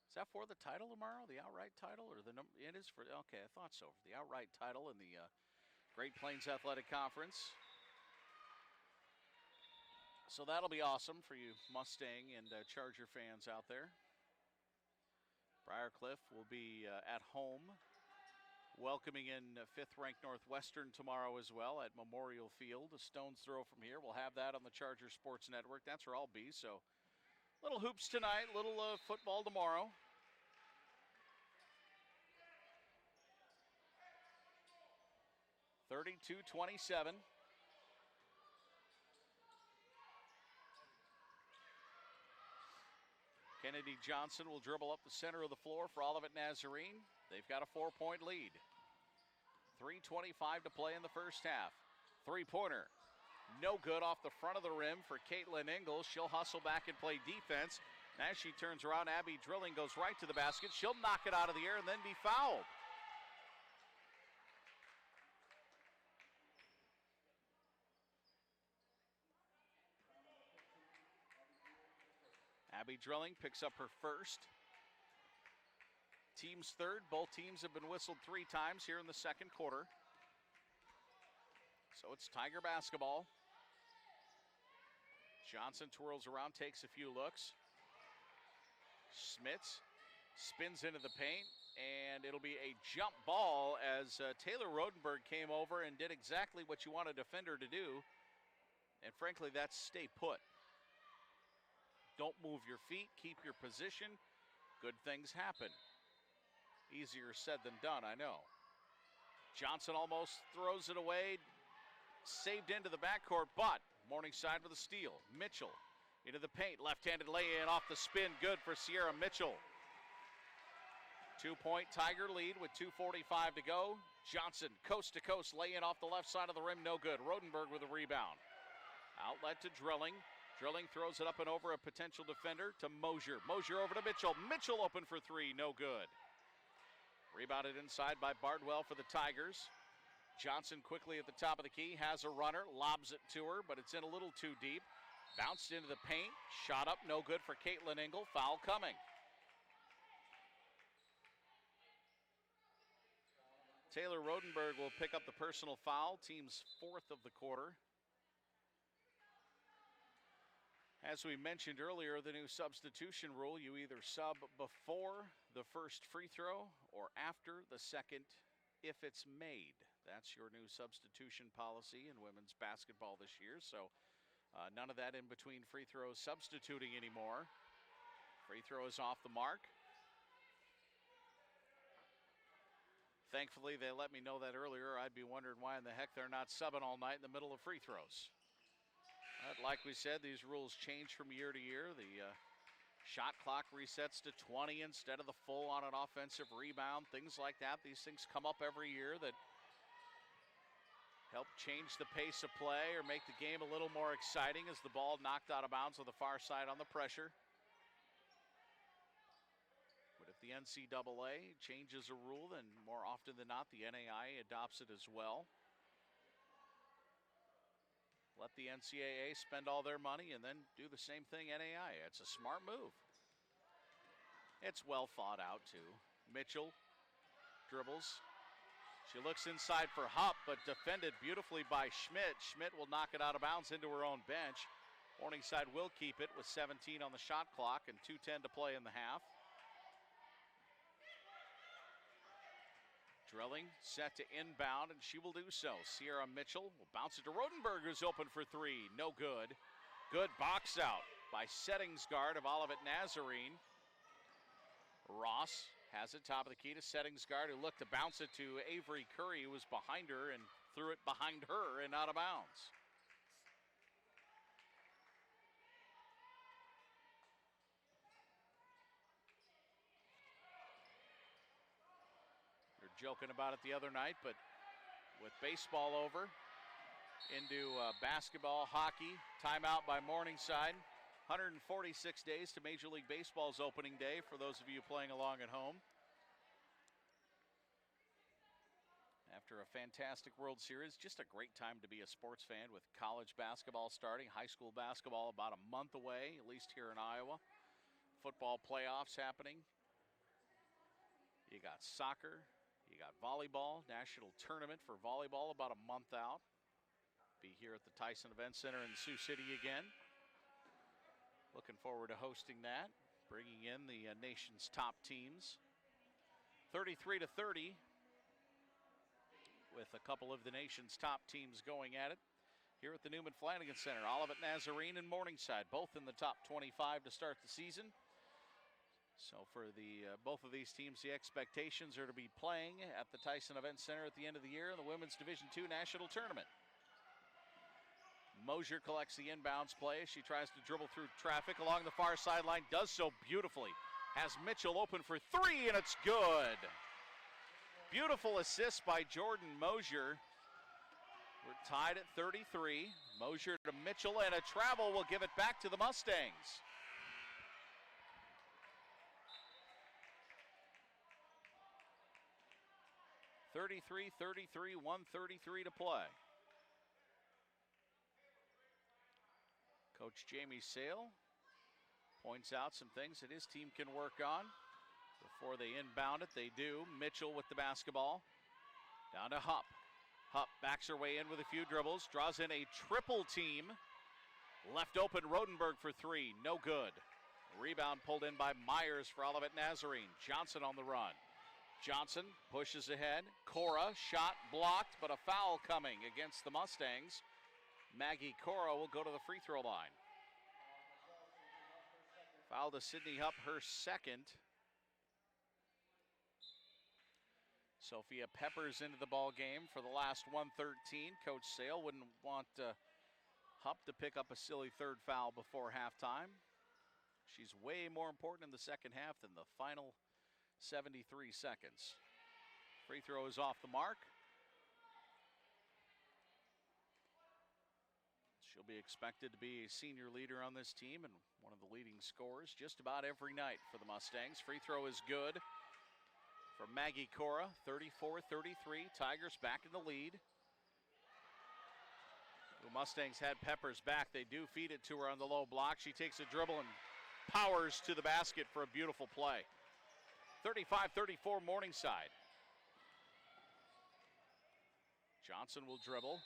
Is that for the title tomorrow, the outright title? Or the number? It is for, okay, I thought so. For the outright title in the Great Plains Athletic Conference. So that'll be awesome for you Mustang and Charger fans out there. Briarcliff will be at home, welcoming in fifth-ranked Northwestern tomorrow as well at Memorial Field. A stone's throw from here. We'll have that on the Charger Sports Network. That's where I'll be. So little hoops tonight, little football tomorrow. (32-27). Kennedy Johnson will dribble up the center of the floor for Olivet Nazarene. They've got a 4-point lead. 3:25 to play in the first half. Three-pointer. No good off the front of the rim for Caitlin Ingalls. She'll hustle back and play defense. As she turns around, Abby Drilling goes right to the basket. She'll knock it out of the air and then be fouled. Abby Drilling picks up her first. Team's third. Both teams have been whistled 3 times here in the second quarter. So it's Tiger basketball. Johnson twirls around, takes a few looks. Smits spins into the paint, and it'll be a jump ball as Taylor Rodenberg came over and did exactly what you want a defender to do. And frankly, that's stay put. Don't move your feet, keep your position. Good things happen. Easier said than done, I know. Johnson almost throws it away. Saved into the backcourt, but Morningside with a steal. Mitchell into the paint. Left-handed lay-in off the spin. Good for Sierra Mitchell. 2-point Tiger lead with 2:45 to go. Johnson coast to coast lay-in off the left side of the rim. No good. Rodenberg with a rebound. Outlet to Drilling. Drilling throws it up and over a potential defender to Mosier. Mosier over to Mitchell. Mitchell open for 3. No good. Rebounded inside by Bardwell for the Tigers. Johnson quickly at the top of the key, has a runner, lobs it to her, but it's in a little too deep. Bounced into the paint, shot up, no good for Caitlin Ingle. Foul coming. Taylor Rodenberg will pick up the personal foul, team's 4th of the quarter. As we mentioned earlier, the new substitution rule, you either sub before the first free throw or after the second if it's made. That's your new substitution policy in women's basketball this year. So none of that in between free throws substituting anymore. Free throw is off the mark. Thankfully, they let me know that earlier. I'd be wondering why in the heck they're not subbing all night in the middle of free throws. But like we said, these rules change from year to year. The shot clock resets to 20 instead of the full on an offensive rebound, things like that. These things come up every year that help change the pace of play or make the game a little more exciting as the ball knocked out of bounds on the far side on the pressure. But if the NCAA changes a rule, then more often than not, the NAIA adopts it as well. Let the NCAA spend all their money and then do the same thing NAIA. It's a smart move. It's well thought out, too. Mitchell dribbles. She looks inside for Hupp, but defended beautifully by Schmidt. Schmidt will knock it out of bounds into her own bench. Morningside will keep it with 17 on the shot clock and 2:10 to play in the half. Drilling set to inbound, and she will do so. Sierra Mitchell will bounce it to Rodenberg, who's open for three. No good. Good box out by settings guard of Olivet Nazarene. Ross has it top of the key to settings guard, who looked to bounce it to Avery Curry, who was behind her and threw it behind her and out of bounds. We were joking about it the other night, but with baseball over, into basketball, hockey, timeout by Morningside. 146 days to Major League Baseball's opening day for those of you playing along at home. After a fantastic World Series, just a great time to be a sports fan with college basketball starting, high school basketball about a month away, at least here in Iowa. Football playoffs happening. You got soccer, you got volleyball, national tournament for volleyball about a month out. Be here at the Tyson Event Center in Sioux City again. Looking forward to hosting that, bringing in the nation's top teams. 33-30 with a couple of the nation's top teams going at it here at the Newman Flanagan Center. Olivet Nazarene and Morningside, both in the top 25 to start the season. So for the both of these teams, the expectations are to be playing at the Tyson Event Center at the end of the year in the Women's Division II National Tournament. Mosier collects the inbounds play. She tries to dribble through traffic along the far sideline, does so beautifully. Has Mitchell open for three, and it's good. Beautiful assist by Jordan Mosier. We're tied at 33. Mosier to Mitchell, and a travel will give it back to the Mustangs. (33-33), 1:33 to play. Coach Jamie Sale points out some things that his team can work on. Before they inbound it, they do. Mitchell with the basketball. Down to Hupp. Hupp backs her way in with a few dribbles. Draws in a triple team. Left open Rodenberg for three. No good. Rebound pulled in by Myers for Olivet Nazarene. Johnson on the run. Johnson pushes ahead. Cora, shot blocked, but a foul coming against the Mustangs. Maggie Cora will go to the free throw line. Foul to Sydney Hupp, her second. Sophia Peppers into the ball game for the last 1:13. Coach Sale wouldn't want Hupp to pick up a silly third foul before halftime. She's way more important in the second half than the final 73 seconds. Free throw is off the mark. She'll be expected to be a senior leader on this team and one of the leading scorers just about every night for the Mustangs. Free throw is good for Maggie Cora, 34-33. Tigers back in the lead. The Mustangs had Peppers back. They do feed it to her on the low block. She takes a dribble and powers to the basket for a beautiful play. 35-34 Morningside. Johnson will dribble.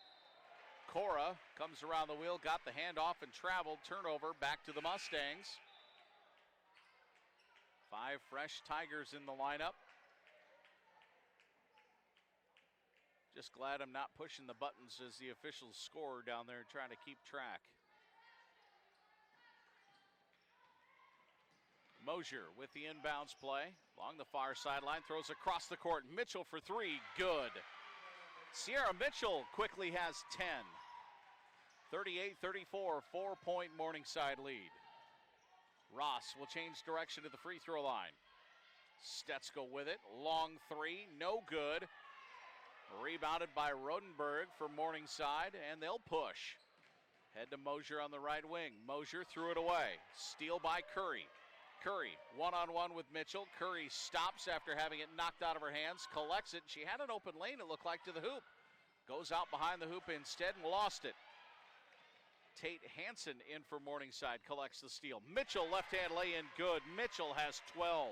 Cora comes around the wheel, got the handoff and traveled. Turnover back to the Mustangs. 5 fresh Tigers in the lineup. Just glad I'm not pushing the buttons as the officials score down there trying to keep track. Mosier with the inbounds play. Along the far sideline, throws across the court. Mitchell for three, good. Sierra Mitchell quickly has 10. 38-34, 4-point Morningside lead. Ross will change direction to the free throw line. Stetsko with it, long three, no good. Rebounded by Rodenberg for Morningside, and they'll push. Head to Mosier on the right wing. Mosier threw it away. Steal by Curry. Curry one-on-one with Mitchell. Curry stops after having it knocked out of her hands, collects it. She had an open lane, it looked like, to the hoop. Goes out behind the hoop instead and lost it. Tate Hansen in for Morningside, collects the steal. Mitchell left-hand lay-in, good. Mitchell has 12.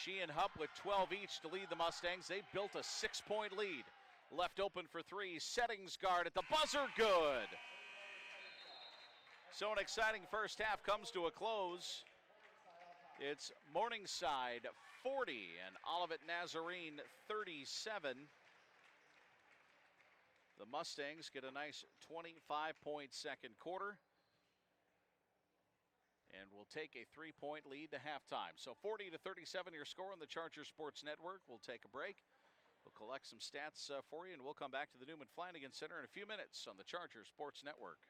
She and Hupp with 12 each to lead the Mustangs. They've built a 6-point lead. Left open for three, Settings guard at the buzzer, good. So an exciting first half comes to a close. It's Morningside 40 and Olivet Nazarene 37. The Mustangs get a nice 25-point second quarter and will take a 3-point lead to halftime. So 40-37 your score on the Charger Sports Network. We'll take a break. We'll collect some stats for you, and we'll come back to the Newman Flanagan Center in a few minutes on the Charger Sports Network.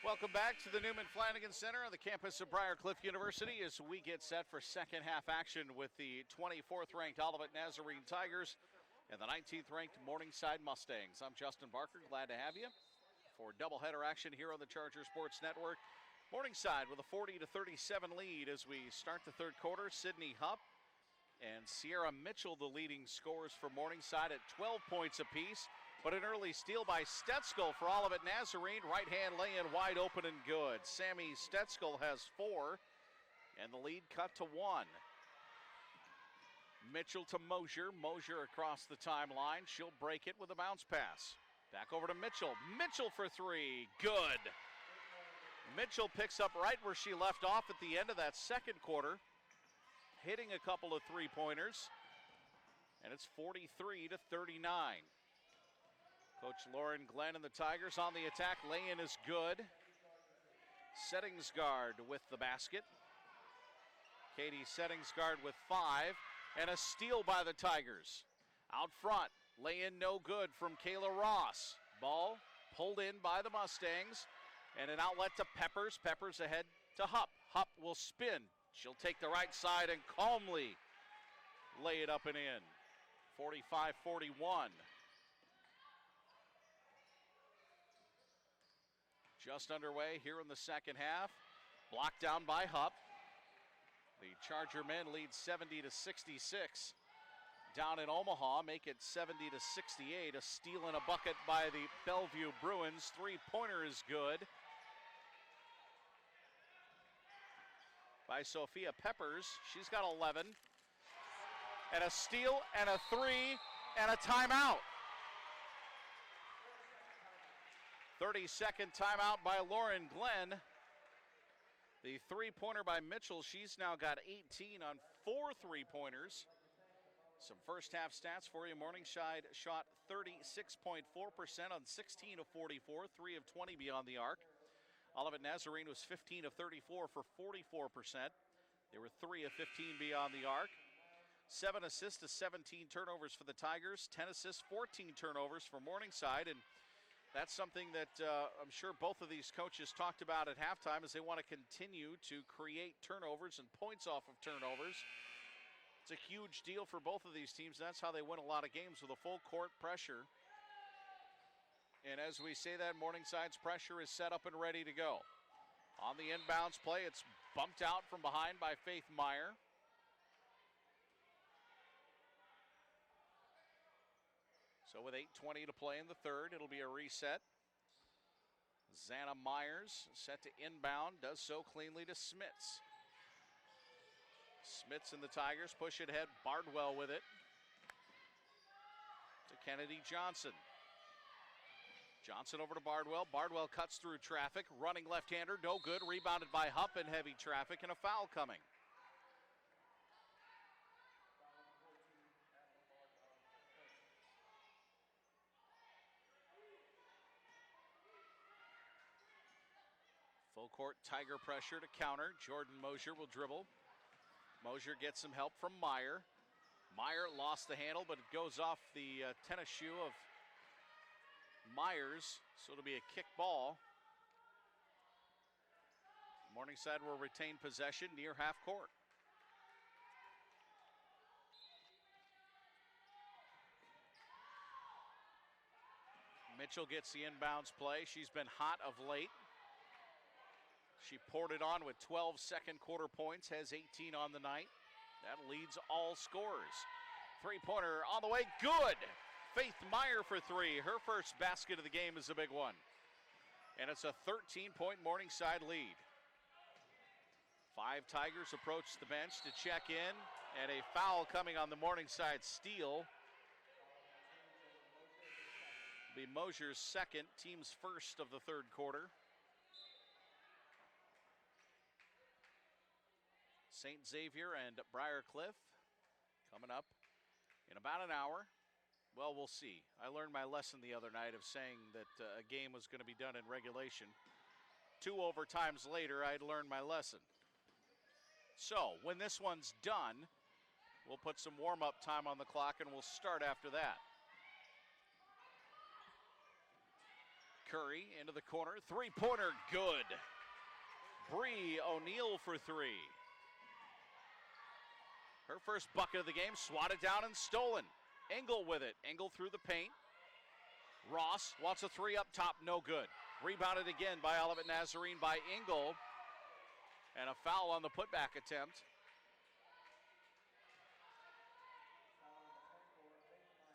Welcome back to the Newman Flanagan Center on the campus of Briarcliff University as we get set for second half action with the 24th ranked Olivet Nazarene Tigers and the 19th ranked Morningside Mustangs. I'm Justin Barker, glad to have you for doubleheader action here on the Charger Sports Network. Morningside with a 40-37 lead as we start the third quarter. Sydney Hupp and Sierra Mitchell, the leading scorers for Morningside at 12 points apiece. But an early steal by Stetskill for Olivet Nazarene. Right hand lay-in wide open and good. Sammy Stetskill has 4, and the lead cut to 1. Mitchell to Mosier. Mosier across the timeline. She'll break it with a bounce pass. Back over to Mitchell. Mitchell for 3. Good. Mitchell picks up right where she left off at the end of that second quarter, hitting a couple of three-pointers, and it's 43-39. Coach Lauren Glenn and the Tigers on the attack. Lay-in is good. Settingsgaard with the basket. Katie Settingsgaard with 5, and a steal by the Tigers. Out front, lay-in no good from Kayla Ross. Ball pulled in by the Mustangs, and an outlet to Peppers. Peppers ahead to Hupp. Hupp will spin. She'll take the right side and calmly lay it up and in. 45-41. Just underway here in the second half. Blocked down by Hupp. The Charger men lead 70-66. Down in Omaha, make it 70-68. A steal and a bucket by the Bellevue Bruins. Three-pointer is good by Sophia Peppers. She's got 11. And a steal and a 3 and a timeout. 30-second timeout by Lauren Glenn. The three-pointer by Mitchell. She's now got 18 on 4 three-pointers. Some first half stats for you. Morningside shot 36.4% on 16 of 44, 3 of 20 beyond the arc. Olivet Nazarene was 15 of 34 for 44%. They were 3 of 15 beyond the arc. 7 assists to 17 turnovers for the Tigers. 10 assists, 14 turnovers for Morningside. And that's something that I'm sure both of these coaches talked about at halftime, as they want to continue to create turnovers and points off of turnovers. It's a huge deal for both of these teams. That's how they win a lot of games, with a full court pressure. And as we say that, Morningside's pressure is set up and ready to go. On the inbounds play, it's bumped out from behind by Faith Meyer. So with 8:20 to play in the third, it'll be a reset. Xana Myers set to inbound, does so cleanly to Smits. Smits and the Tigers push it ahead. Bardwell with it to Kennedy Johnson. Johnson over to Bardwell. Bardwell cuts through traffic. Running left-hander, no good. Rebounded by Hupp in heavy traffic, and a foul coming. Full court Tiger pressure to counter. Jordan Mosier will dribble. Mosier gets some help from Meyer. Meyer lost the handle, but it goes off the tennis shoe of Myers, so it'll be a kick ball. Morningside will retain possession near half court. Mitchell gets the inbounds play. She's been hot of late. She poured it on with 12 second quarter points, has 18 on the night. That leads all scorers. Three-pointer on the way, good. Faith Meyer for 3. Her first basket of the game is a big one. And it's a 13-point Morningside lead. 5 Tigers approach the bench to check in, and a foul coming on the Morningside steal. Be Mosier's second, team's first of the third quarter. St. Xavier and Briarcliff coming up in about an hour. Well, we'll see. I learned my lesson the other night of saying that a game was going to be done in regulation. 2 overtimes later, I'd learned my lesson. So when this one's done, we'll put some warm-up time on the clock, and we'll start after that. Curry into the corner. Three-pointer, good. Bree O'Neill for three. Her first bucket of the game, swatted down and stolen. Engel with it. Engel through the paint. Ross wants a three up top, no good. Rebounded again by Olivet Nazarene by Engel. And a foul on the putback attempt.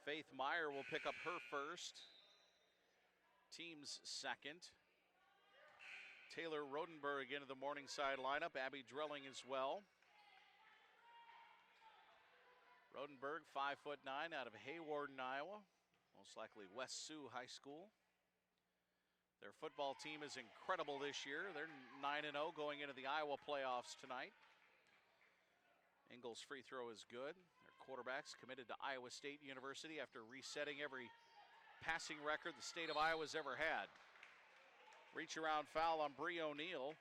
Faith Meyer will pick up her first. Team's second. Taylor Rodenberg into the Morningside lineup. Abby Drelling as well. Rodenberg, 5'9", out of Haywarden, Iowa. Most likely West Sioux High School. Their football team is incredible this year. They're 9-0 going into the Iowa playoffs tonight. Engel's free throw is good. Their quarterback's committed to Iowa State University after resetting every passing record the state of Iowa's ever had. Reach around foul on Bree O'Neill.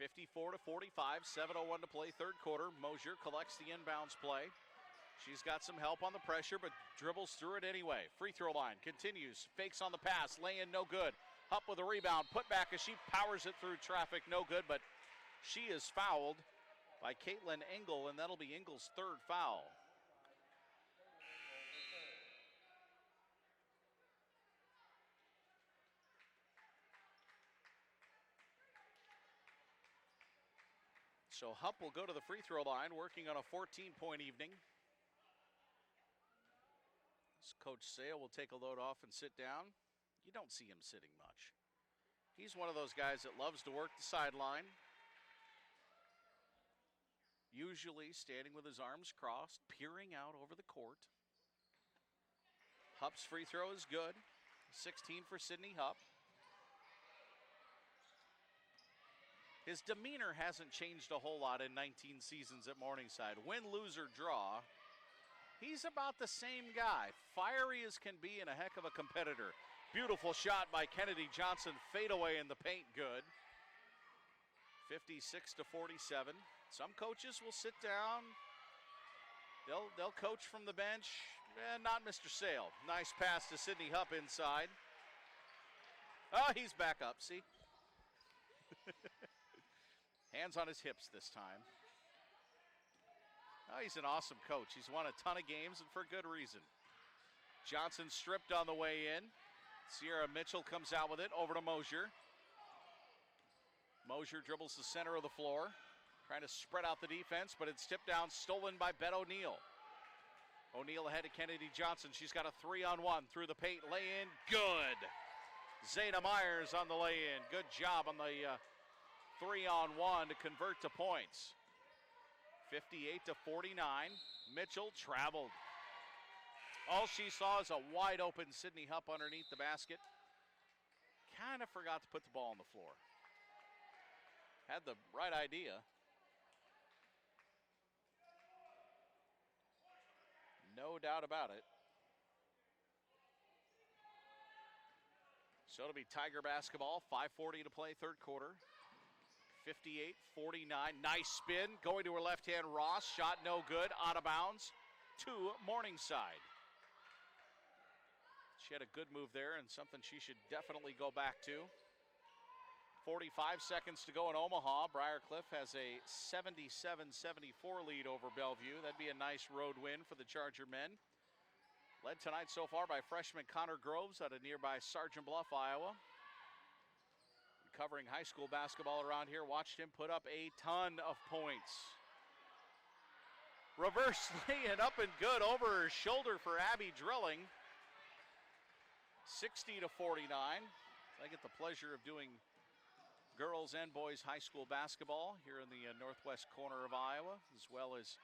54-45, 7:01 to play, third quarter. Mosier collects the inbounds play. She's got some help on the pressure, but dribbles through it anyway. Free throw line continues. Fakes on the pass, lay in, no good. Hupp with a rebound, put back as she powers it through traffic, no good, but she is fouled by Caitlin Engel, and that'll be Engel's third foul. So Hupp will go to the free throw line, working on a 14-point evening. As Coach Sale will take a load off and sit down. You don't see him sitting much. He's one of those guys that loves to work the sideline. Usually standing with his arms crossed, peering out over the court. Hupp's free throw is good. 16 for Sydney Hupp. His demeanor hasn't changed a whole lot in 19 seasons at Morningside. Win, lose, or draw, he's about the same guy. Fiery as can be and a heck of a competitor. Beautiful shot by Kennedy Johnson. Fadeaway in the paint, good. 56-47. Some coaches will sit down. They'll coach from the bench. Not Mr. Sale. Nice pass to Sydney Hupp inside. Oh, he's back up, see? Hands on his hips this time. Oh, he's an awesome coach. He's won a ton of games, and for good reason. Johnson stripped on the way in. Sierra Mitchell comes out with it, over to Mosier. Mosier dribbles the center of the floor, trying to spread out the defense, but it's tipped down, stolen by Bet O'Neill. O'Neill ahead to Kennedy Johnson. She's got a 3-on-1 through the paint. Lay in, good. Zayna Myers on the lay in. Good job on the 3-on-1 to convert to points. 58-49. Mitchell traveled. All she saw is a wide open Sydney Hupp underneath the basket. Kind of forgot to put the ball on the floor. Had the right idea. No doubt about it. So it'll be Tiger basketball. 5:40 to play, third quarter. 58-49. Nice spin. Going to her left hand, Ross. Shot no good. Out of bounds to Morningside. She had a good move there and something she should definitely go back to. 45 seconds to go in Omaha. Briarcliff has a 77-74 lead over Bellevue. That'd be a nice road win for the Charger men. Led tonight so far by freshman Connor Groves out of nearby Sergeant Bluff, Iowa. Covering high school basketball around here, watched him put up a ton of points. Reverse lay-in up and good over her shoulder for Abby Drilling. 60-49. I get the pleasure of doing girls and boys high school basketball here in the northwest corner of Iowa, as well as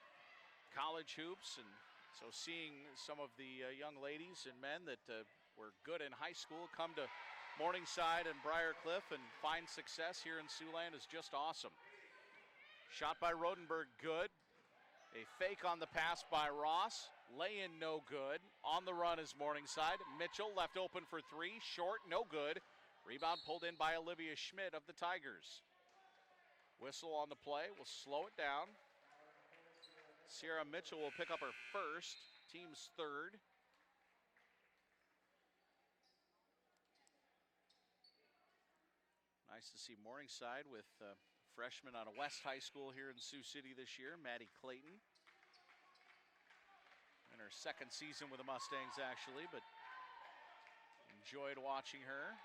college hoops. And so seeing some of the young ladies and men that were good in high school come to Morningside and Briarcliff and find success here in Siouxland is just awesome. Shot by Rodenberg, good. A fake on the pass by Ross. Lay-in, no good. On the run is Morningside. Mitchell left open for three. Short, no good. Rebound pulled in by Olivia Schmidt of the Tigers. Whistle on the play. We'll slow it down. Sierra Mitchell will pick up her first, team's third. Nice to see Morningside with freshman out of West High School here in Sioux City this year, Maddie Clayton. In her second season with the Mustangs, actually, but enjoyed watching her.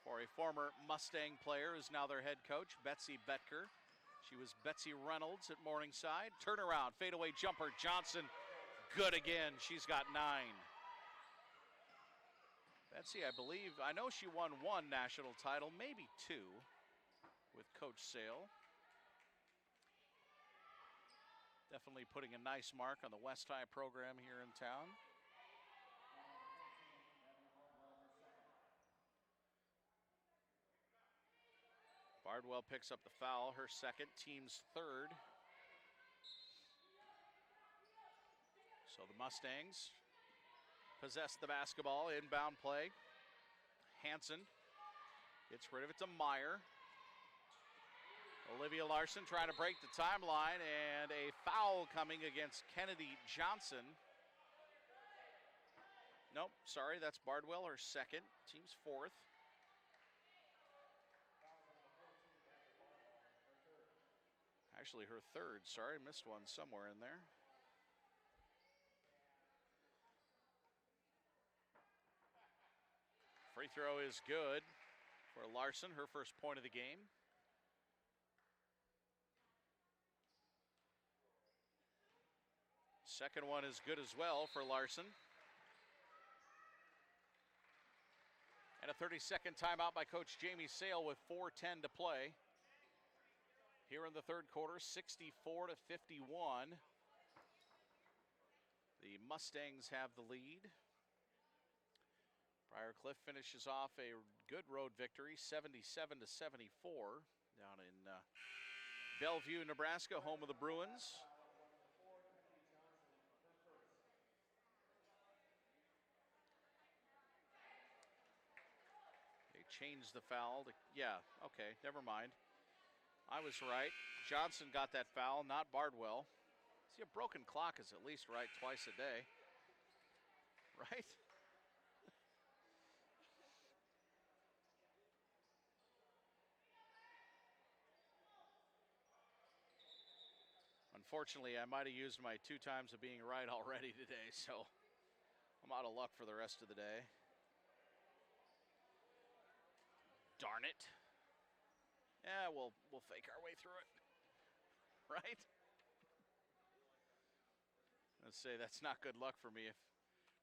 For a former Mustang player who's now their head coach, Betsy Betker. She was Betsy Reynolds at Morningside. Turnaround, fadeaway jumper, Johnson, good again. She's got 9. Betsy, I know she won 1 national title, maybe 2 with Coach Sale. Definitely putting a nice mark on the West High program here in town. Bardwell picks up the foul, her second, team's third. So the Mustangs possess the basketball, inbound play. Hanson gets rid of it to Meyer. Olivia Larson trying to break the timeline, and a foul coming against Kennedy Johnson. Nope, sorry, that's Bardwell, her second, team's fourth. Actually, her third, sorry, missed one somewhere in there. Free throw is good for Larson, her first point of the game. Second one is good as well for Larson. And a 30-second timeout by Coach Jamie Sale with 4:10 to play. Here in the third quarter, 64-51. The Mustangs have the lead. Briarcliff finishes off a good road victory, 77-74, down in Bellevue, Nebraska, home of the Bruins. They changed the foul. Yeah, okay, never mind. I was right. Johnson got that foul, not Bardwell. See, a broken clock is at least right twice a day, right? Unfortunately, I might have used my 2 times of being right already today, so I'm out of luck for the rest of the day. Darn it. Yeah, we'll fake our way through it, right? Let's say that's not good luck for me if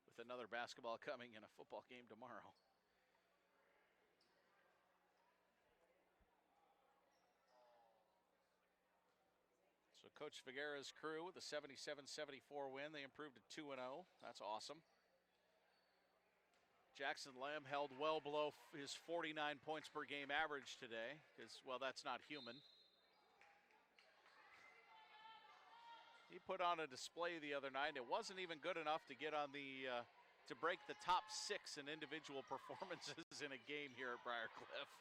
with another basketball coming in a football game tomorrow. So Coach Figueroa's crew with a 77-74 win. They improved to 2-0. That's awesome. Jackson Lamb held well below his 49 points per game average today because, well, that's not human. He put on a display the other night. It wasn't even good enough to get on the, to break the top 6 in individual performances in a game here at Briarcliff.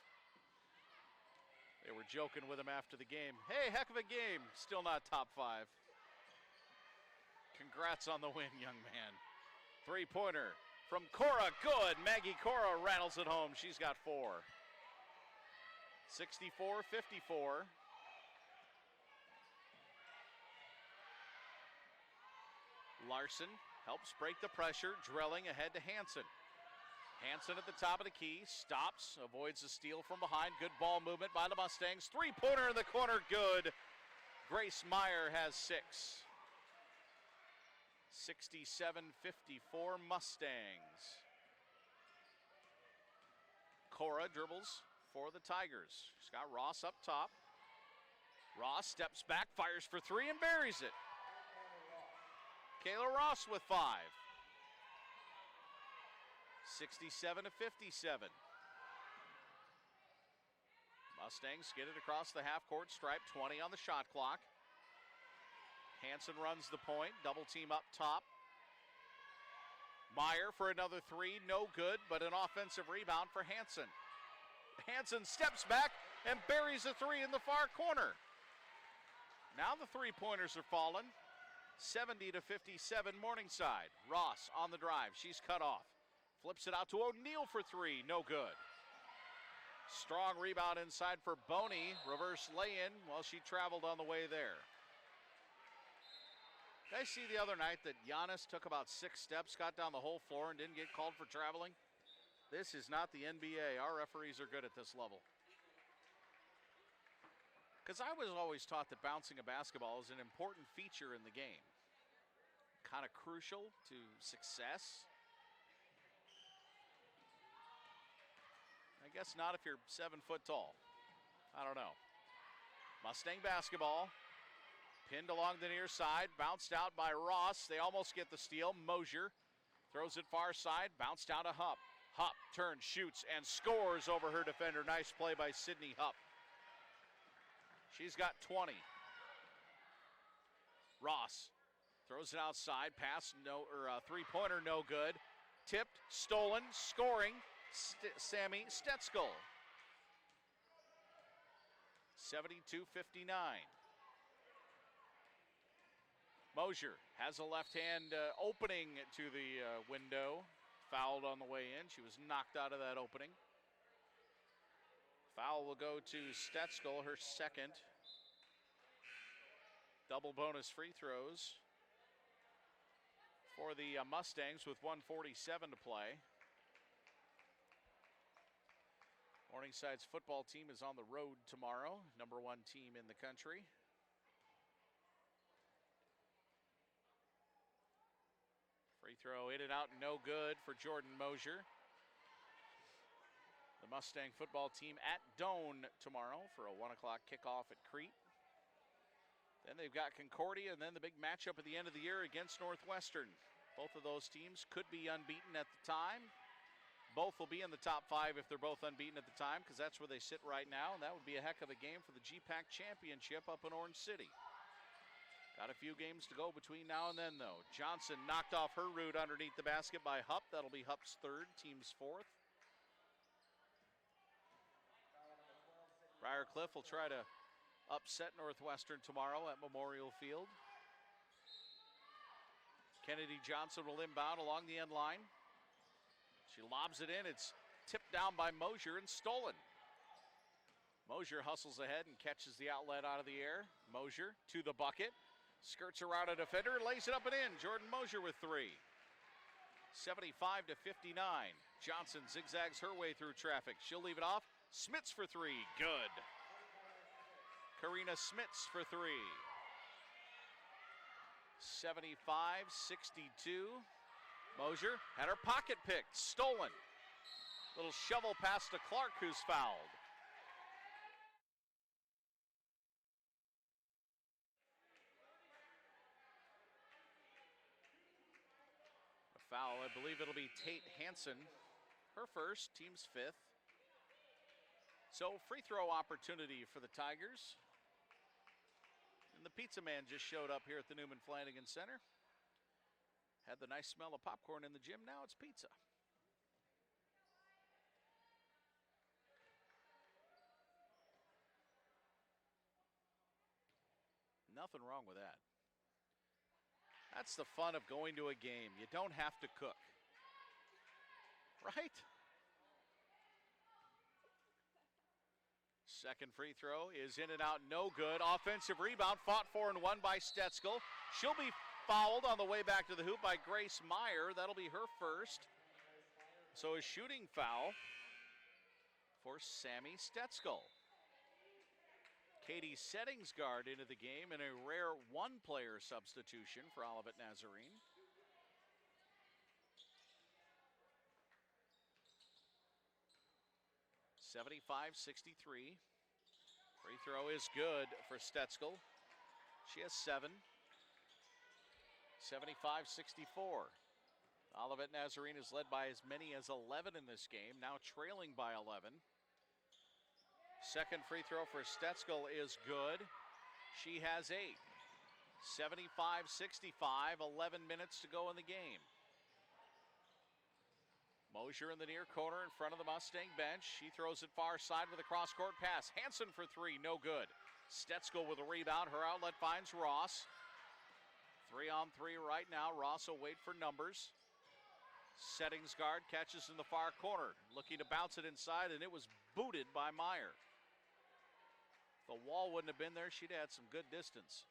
They were joking with him after the game. Hey, heck of a game. Still not top 5. Congrats on the win, young man. 3-pointer from Cora, good. Maggie Cora rattles it home. She's got 4. 64-54. Larson helps break the pressure, drilling ahead to Hanson. Hanson at the top of the key, stops, avoids the steal from behind. Good ball movement by the Mustangs. 3-pointer in the corner, good. Grace Meyer has 6. 67-54 Mustangs. Cora dribbles for the Tigers. She's got Ross up top. Ross steps back, fires for 3 and buries it. Kayla Ross with 5. 67-57. Mustangs get it across the half-court stripe, 20 on the shot clock. Hanson runs the point, double team up top. Meyer for another 3, no good, but an offensive rebound for Hanson. Hanson steps back and buries a 3 in the far corner. Now the three-pointers are falling. 70-57 Morningside. Ross on the drive. She's cut off. Flips it out to O'Neal for three. No good. Strong rebound inside for Boney. Reverse lay-in. Well, she traveled on the way there. Did I see the other night that Giannis took about 6 steps, got down the whole floor, and didn't get called for traveling? This is not the NBA. Our referees are good at this level. Because I was always taught that bouncing a basketball is an important feature in the game. Kind of crucial to success. I guess not if you're 7 foot tall. I don't know. Mustang basketball. Pinned along the near side. Bounced out by Ross. They almost get the steal. Mosier throws it far side. Bounced down to Hupp. Hupp turns, shoots, and scores over her defender. Nice play by Sydney Hupp. She's got 20. Ross throws it outside. Pass, three-pointer, no good. Tipped, stolen, scoring. Sammy Stetzel. 72-59. Mosier has a left hand opening to the window. Fouled on the way in. She was knocked out of that opening. Foul will go to Stetzel, her second. Double bonus free throws for the Mustangs with 1:47 to play. Morningside's football team is on the road tomorrow, #1 team in the country. Free throw in and out, no good for Jordan Mosier. The Mustang football team at Doane tomorrow for a 1 o'clock kickoff at Crete. Then they've got Concordia, and then the big matchup at the end of the year against Northwestern. Both of those teams could be unbeaten at the time. Both will be in the top 5 if they're both unbeaten at the time, because that's where they sit right now, and that would be a heck of a game for the GPAC championship up in Orange City. Got a few games to go between now and then, though. Johnson knocked off her route underneath the basket by Hupp. That'll be Hupp's third, team's fourth. Briarcliff will try to upset Northwestern tomorrow at Memorial Field. Kennedy Johnson will inbound along the end line. She lobs it in. It's tipped down by Mosier and stolen. Mosier hustles ahead and catches the outlet out of the air. Mosier to the bucket. Skirts around a defender, lays it up and in. Jordan Mosier with 3. 75-59. Johnson zigzags her way through traffic. She'll leave it off. Smits for 3. Good. Karina Smits for 3. 75-62. Mosier had her pocket picked. Stolen. Little shovel pass to Clark, who's fouled. Foul, I believe it'll be Tate Hansen, her first, team's 5th. So free throw opportunity for the Tigers. And the pizza man just showed up here at the Newman Flanagan Center. Had the nice smell of popcorn in the gym, now it's pizza. Nothing wrong with that. That's the fun of going to a game. You don't have to cook. Right? Second free throw is in and out, no good. Offensive rebound, fought for and won by Stetzel. She'll be fouled on the way back to the hoop by Grace Meyer. That'll be her first. So a shooting foul for Sammy Stetzel. Katie Settingsgard into the game in a rare one-player substitution for Olivet Nazarene. .75-63. Free throw is good for Stetzel. She has 7. 75-64. Olivet Nazarene is led by as many as 11 in this game, now trailing by 11. Second free throw for Stetzel is good. She has 8. 75-65, 11 minutes to go in the game. Mosier in the near corner in front of the Mustang bench. She throws it far side with a cross-court pass. Hansen for 3, no good. Stetzel with a rebound. Her outlet finds Ross. 3-on-3 right now. Ross will wait for numbers. Settings guard catches in the far corner. Looking to bounce it inside, and it was booted by Meyer. If the wall wouldn't have been there, she'd had some good distance.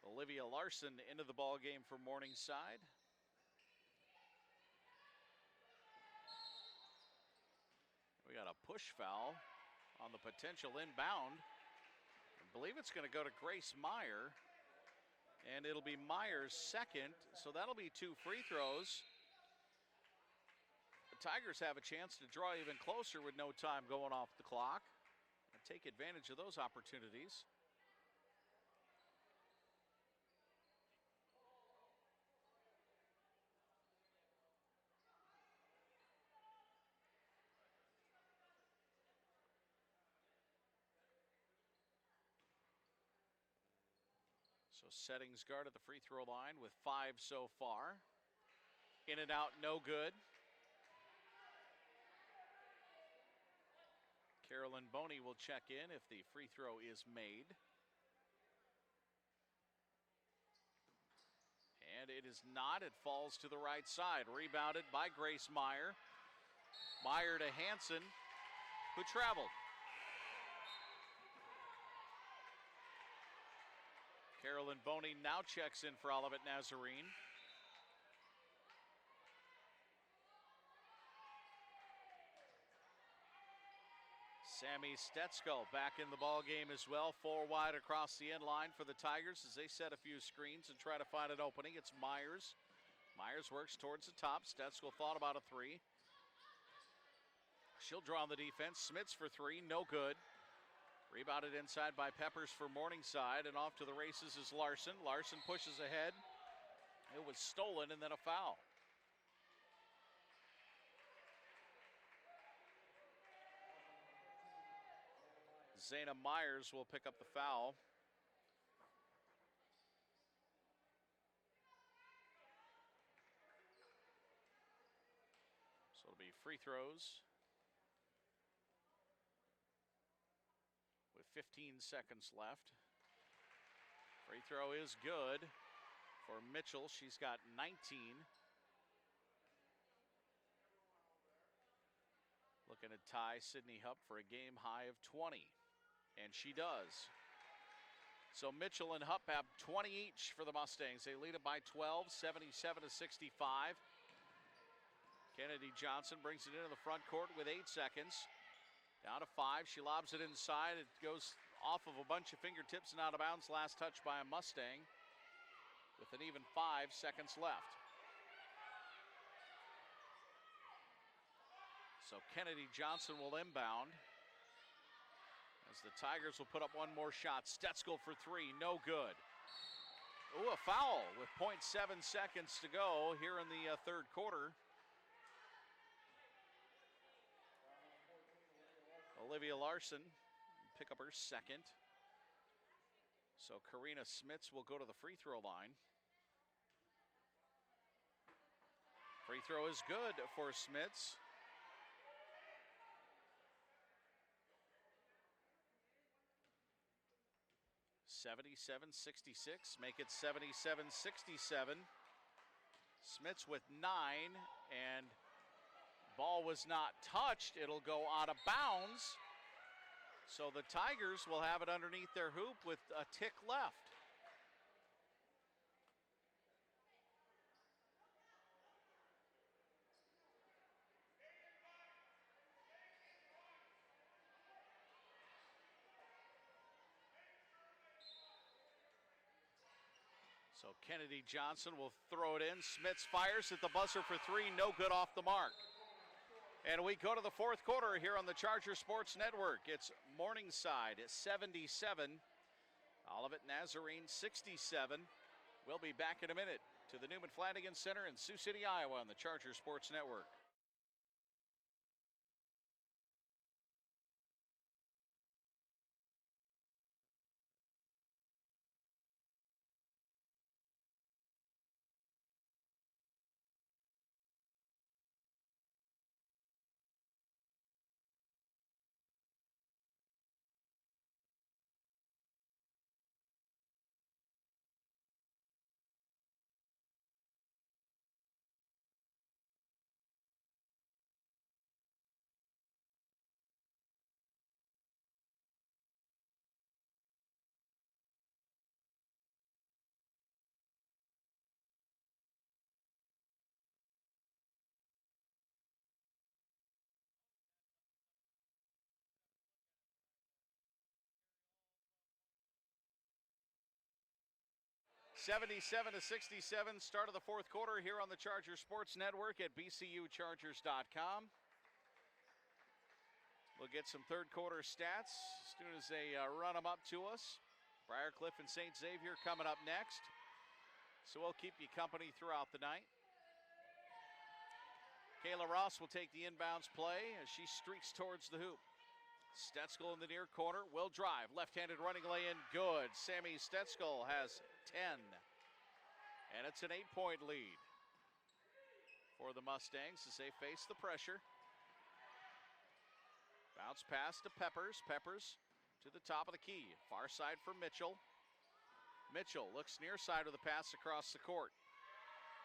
Olivia Larson into the ball game for Morningside. We got a push foul on the potential inbound. I believe it's going to go to Grace Meyer, and it'll be Meyer's second, so that'll be 2 free throws. The Tigers have a chance to draw even closer with no time going off the clock and take advantage of those opportunities. So Settings guard at the free throw line with 5 so far. In and out, no good. Carolyn Boney will check in if the free throw is made. And it is not. It falls to the right side. Rebounded by Grace Meyer. Meyer to Hansen, who traveled. Carolyn Boney now checks in for Olivet Nazarene. Sammy Stetzel back in the ball game as well. 4 wide across the end line for the Tigers as they set a few screens and try to find an opening. It's Myers. Myers works towards the top. Stetzel thought about a 3. She'll draw on the defense. Smits for 3, no good. Rebounded inside by Peppers for Morningside, and off to the races is Larson. Larson pushes ahead. It was stolen and then a foul. Zayna Myers will pick up the foul. So it'll be free throws with 15 seconds left. Free throw is good for Mitchell. She's got 19. Looking to tie Sydney Hupp for a game high of 20. And she does. So Mitchell and Hupp have 20 each for the Mustangs. They lead it by 12, 77-65. Kennedy Johnson brings it into the front court with 8 seconds. Down to 5. She lobs it inside. It goes off of a bunch of fingertips and out of bounds. Last touch by a Mustang with an even 5 seconds left. So Kennedy Johnson will inbound as the Tigers will put up one more shot. Stetzel for 3, no good. Ooh, a foul with 0.7 seconds to go here in the third quarter. Olivia Larson pick up her second. So Karina Smits will go to the free throw line. Free throw is good for Smits. (77-66), make it 77-67. Smits with 9, and ball was not touched. It'll go out of bounds. So the Tigers will have it underneath their hoop with a tick left. So Kennedy Johnson will throw it in. Smits fires at the buzzer for 3, no good off the mark. And we go to the fourth quarter here on the Charger Sports Network. It's Morningside at 77, Olivet Nazarene 67. We'll be back in a minute to the Newman Flanagan Center in Sioux City, Iowa on the Charger Sports Network. 77-67, start of the fourth quarter here on the Charger Sports Network at bcuchargers.com. We'll get some third quarter stats as soon as they run them up to us. Briarcliff and St. Xavier coming up next. So we'll keep you company throughout the night. Kayla Ross will take the inbounds play as she streaks towards the hoop. Stetzel in the near corner will drive. Left-handed running lay-in, good. Sammy Stetzel has 10. And it's an 8-point lead for the Mustangs as they face the pressure. Bounce pass to Peppers. Peppers to the top of the key. Far side for Mitchell. Mitchell looks near side of the pass across the court.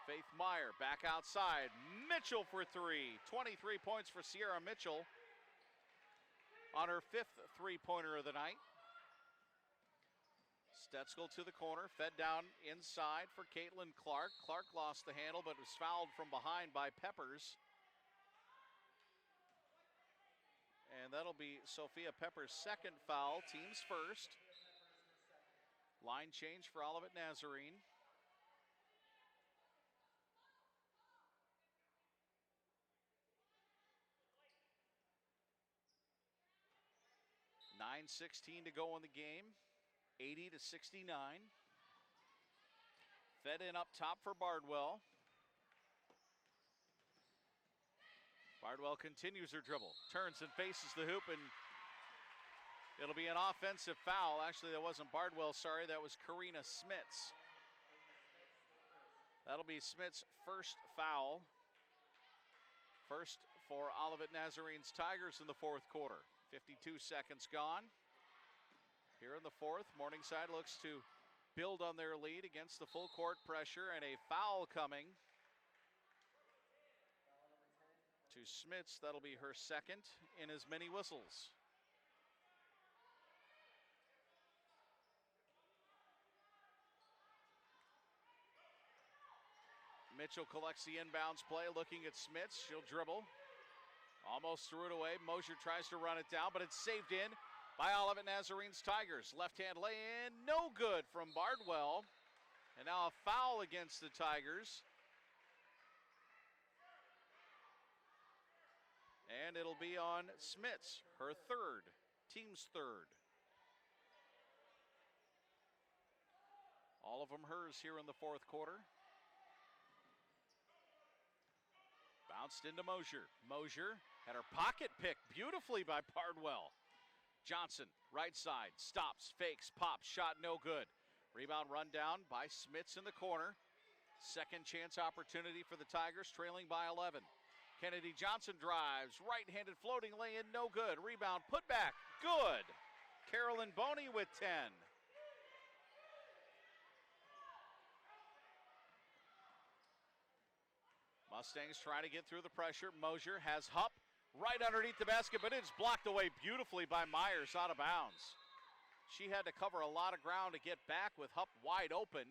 Faith Meyer back outside. Mitchell for three. 23 points for Sierra Mitchell on her fifth three-pointer of the night. Stetzel to the corner, fed down inside for Caitlin Clark. Clark lost the handle but was fouled from behind by Peppers. And that'll be Sophia Peppers' second foul, team's first. Line change for Olivet Nazarene. .9:16 to go in the game, 80-69. Fed in up top for Bardwell. Bardwell continues her dribble, turns and faces the hoop, and it'll be an offensive foul. Actually, that wasn't Bardwell, sorry, that was Karina Smits. That'll be Smits' first foul. First for Olivet Nazarene's Tigers in the fourth quarter. 52 seconds gone. Here in the fourth, Morningside looks to build on their lead against the full court pressure, and a foul coming to Smits. That'll be her second in as many whistles. Mitchell collects the inbounds play, looking at Smits. She'll dribble. Almost threw it away. Mosier tries to run it down, but it's saved in by Olivet Nazarene's Tigers. Left-hand lay-in, no good from Bardwell. And now a foul against the Tigers. And it'll be on Smits, her third, team's third. All of them hers here in the fourth quarter. Bounced into Mosier. Mosier had her pocket picked beautifully by Bardwell. Johnson, right side, stops, fakes, pops, shot no good. Rebound run down by Smits in the corner. Second chance opportunity for the Tigers, trailing by 11. Kennedy Johnson drives, right-handed floating lay-in, no good. Rebound, put back, good. Carolyn Boney with 10. Mustangs trying to get through the pressure. Mosier has Hupp right underneath the basket, but it's blocked away beautifully by Myers out of bounds. She had to cover a lot of ground to get back with Hupp wide open.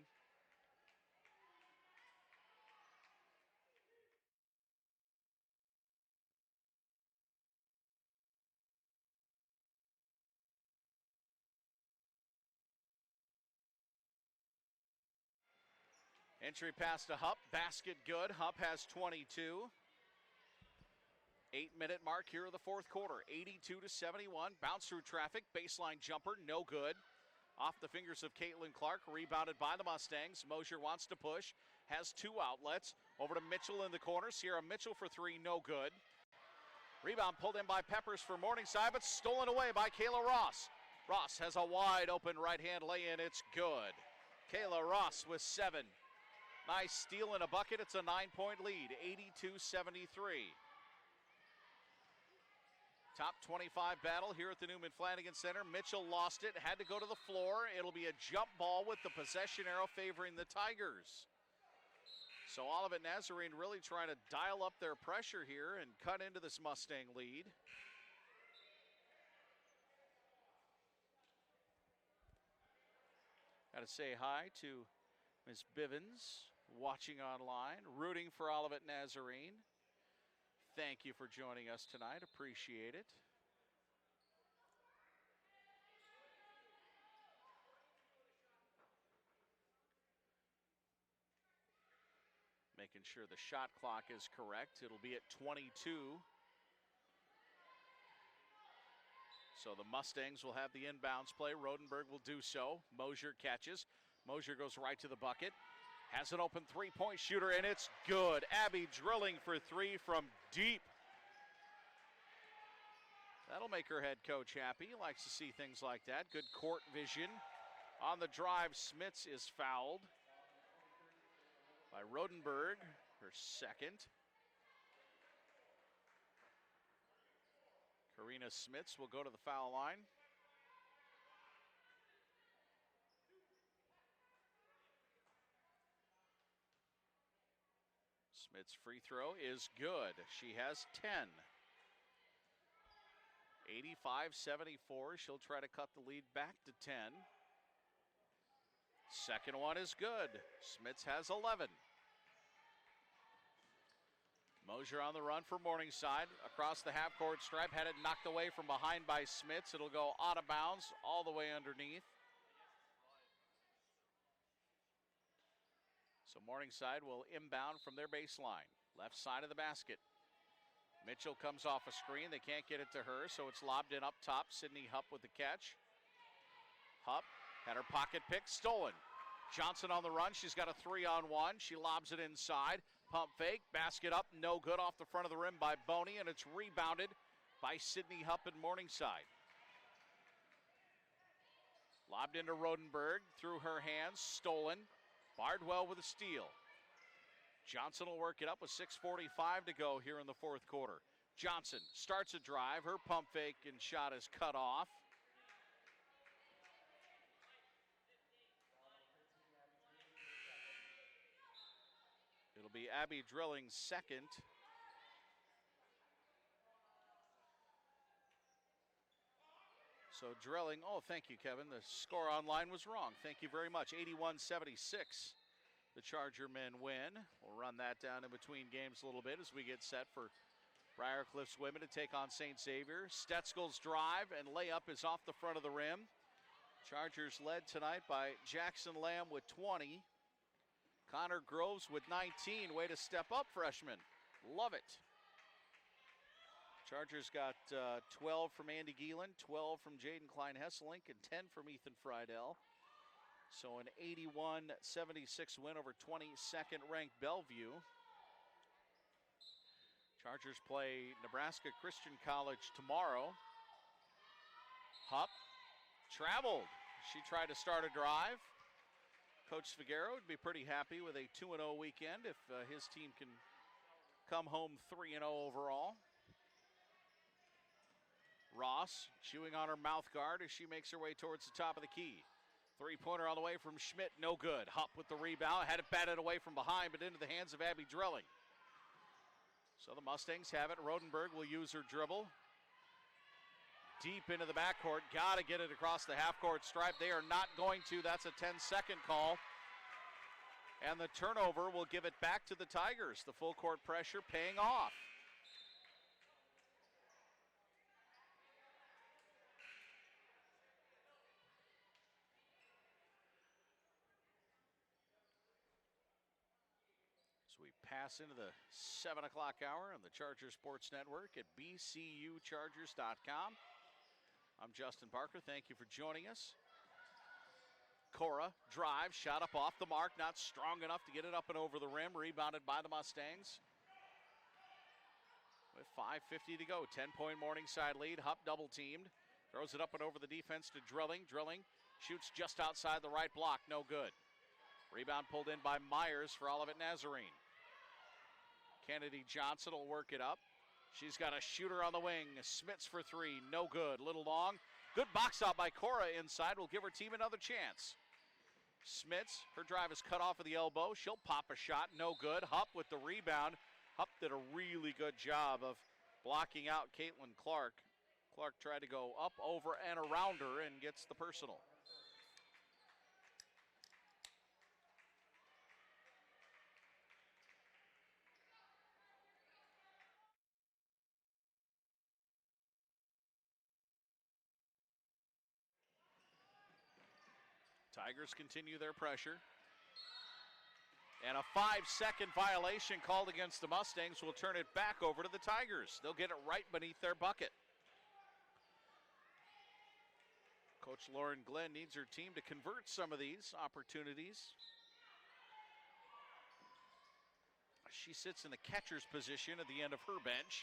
Entry pass to Hupp, basket good. Hupp has 22. 8-minute mark here of the fourth quarter, 82-71. Bounce through traffic, baseline jumper, no good. Off the fingers of Caitlin Clark, rebounded by the Mustangs. Mosier wants to push, has two outlets. Over to Mitchell in the corner. Sierra Mitchell for three, no good. Rebound pulled in by Peppers for Morningside, but stolen away by Kayla Ross. Ross has a wide open right-hand lay-in, it's good. Kayla Ross with 7. Nice steal and a bucket. It's a 9-point lead, 82-73. Top 25 battle here at the Newman Flanagan Center. Mitchell lost it, had to go to the floor. It'll be a jump ball with the possession arrow favoring the Tigers. So Olivet Nazarene really trying to dial up their pressure here and cut into this Mustang lead. Got to say hi to Ms. Bivens, watching online, rooting for Olivet Nazarene. Thank you for joining us tonight. Appreciate it. making sure the shot clock is correct. It'll be at 22. So the Mustangs will have the inbounds play. Rodenberg will do so. Mosier catches. Mosier goes right to the bucket. Has an open three-point shooter, and it's good. Abby drilling for three from deep. That'll make her head coach happy. He likes to see things like that. Good court vision. On the drive, Smits is fouled by Rodenberg, her second. Karina Smits will go to the foul line. Smits' free throw is good. She has 10. 85-74. She'll try to cut the lead back to 10. Second one is good. Smits has 11. Mosier on the run for Morningside. Across the half-court stripe. Had it knocked away from behind by Smits. It'll go out of bounds all the way underneath. So Morningside will inbound from their baseline. Left side of the basket. Mitchell comes off a screen. They can't get it to her, so it's lobbed in up top. Sydney Hupp with the catch. Hupp had her pocket pick, stolen. Johnson on the run. She's got a 3-on-1. She lobs it inside. Pump fake, basket up, no good, off the front of the rim by Boney, and it's rebounded by Sydney Hupp in Morningside. Lobbed into Rodenberg, through her hands, stolen. Bardwell with a steal. Johnson will work it up with 6:45 to go here in the fourth quarter. Johnson starts a drive. Her pump fake and shot is cut off. It'll be Abby Drilling's second. So Drilling, oh, thank you, Kevin. The score online was wrong. Thank you very much. 81-76. The Charger men win. We'll run that down in between games a little bit as we get set for Briarcliff's women to take on St. Xavier. Stetzel's drive and layup is off the front of the rim. Chargers led tonight by Jackson Lamb with 20. Connor Groves with 19. Way to step up, freshman. Love it. Chargers got 12 from Andy Geelan, 12 from Jaden Klein-Hesselink, and 10 from Ethan Friedel. So an 81-76 win over 22nd ranked Bellevue. Chargers play Nebraska Christian College tomorrow. Hupp traveled. She tried to start a drive. Coach Figueroa would be pretty happy with a 2-0 weekend if his team can come home 3-0 overall. Ross chewing on her mouth guard as she makes her way towards the top of the key. Three-pointer on the way from Schmidt, no good. Hupp with the rebound, had it batted away from behind, but into the hands of Abby Drilling. So the Mustangs have it. Rodenberg will use her dribble. Deep into the backcourt, got to get it across the half-court stripe. They are not going to. That's a 10-second call. And the turnover will give it back to the Tigers. The full court pressure paying off. So we pass into the 7 o'clock hour on the Charger Sports Network at bcuchargers.com. I'm Justin Parker. Thank you for joining us. Cora drive, shot up off the mark, not strong enough to get it up and over the rim. Rebounded by the Mustangs. With 5:50 to go, 10-point Morningside lead. Hupp double teamed. Throws it up and over the defense to Drilling. Drilling shoots just outside the right block, no good. Rebound pulled in by Myers for Olivet Nazarene. Kennedy Johnson will work it up. She's got a shooter on the wing. Smits for three, no good. Little long. Good box out by Cora inside. Will give her team another chance. Smits, her drive is cut off of the elbow. She'll pop a shot, no good. Hupp with the rebound. Hupp did a really good job of blocking out Caitlin Clark. Clark tried to go up, over, and around her and gets the personal. Tigers continue their pressure. And a 5-second violation called against the Mustangs will turn it back over to the Tigers. They'll get it right beneath their bucket. Coach Lauren Glenn needs her team to convert some of these opportunities. She sits in the catcher's position at the end of her bench.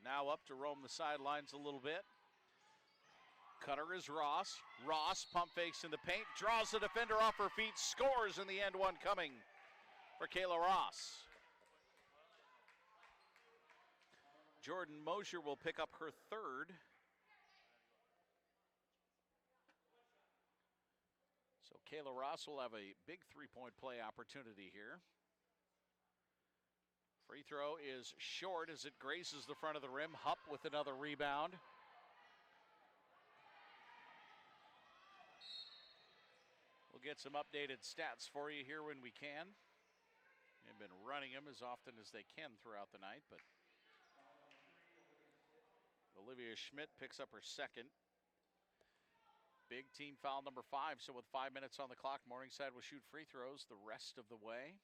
Now up to roam the sidelines a little bit. Cutter is Ross. Ross pump fakes in the paint, draws the defender off her feet, scores in the end one coming for Kayla Ross. Jordan Mosier will pick up her third. So Kayla Ross will have a big three-point play opportunity here. Free throw is short as it grazes the front of the rim. Hupp with another rebound. We'll get some updated stats for you here when we can. They've been running them as often as they can throughout the night, but Olivia Schmidt picks up her second. Big team foul number 5, so with 5 minutes on the clock, Morningside will shoot free throws the rest of the way.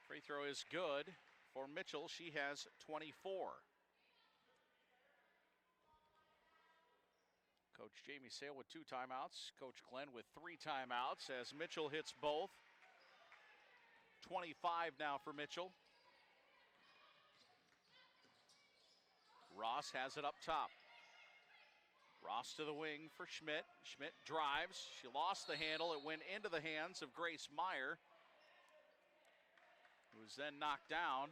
Free throw is good for Mitchell. She has 24. Coach Jamie Sale with 2 timeouts. Coach Glenn with 3 timeouts as Mitchell hits both. 25 now for Mitchell. Ross has it up top. Ross to the wing for Schmidt. Schmidt drives. She lost the handle. It went into the hands of Grace Meyer, who was then knocked down.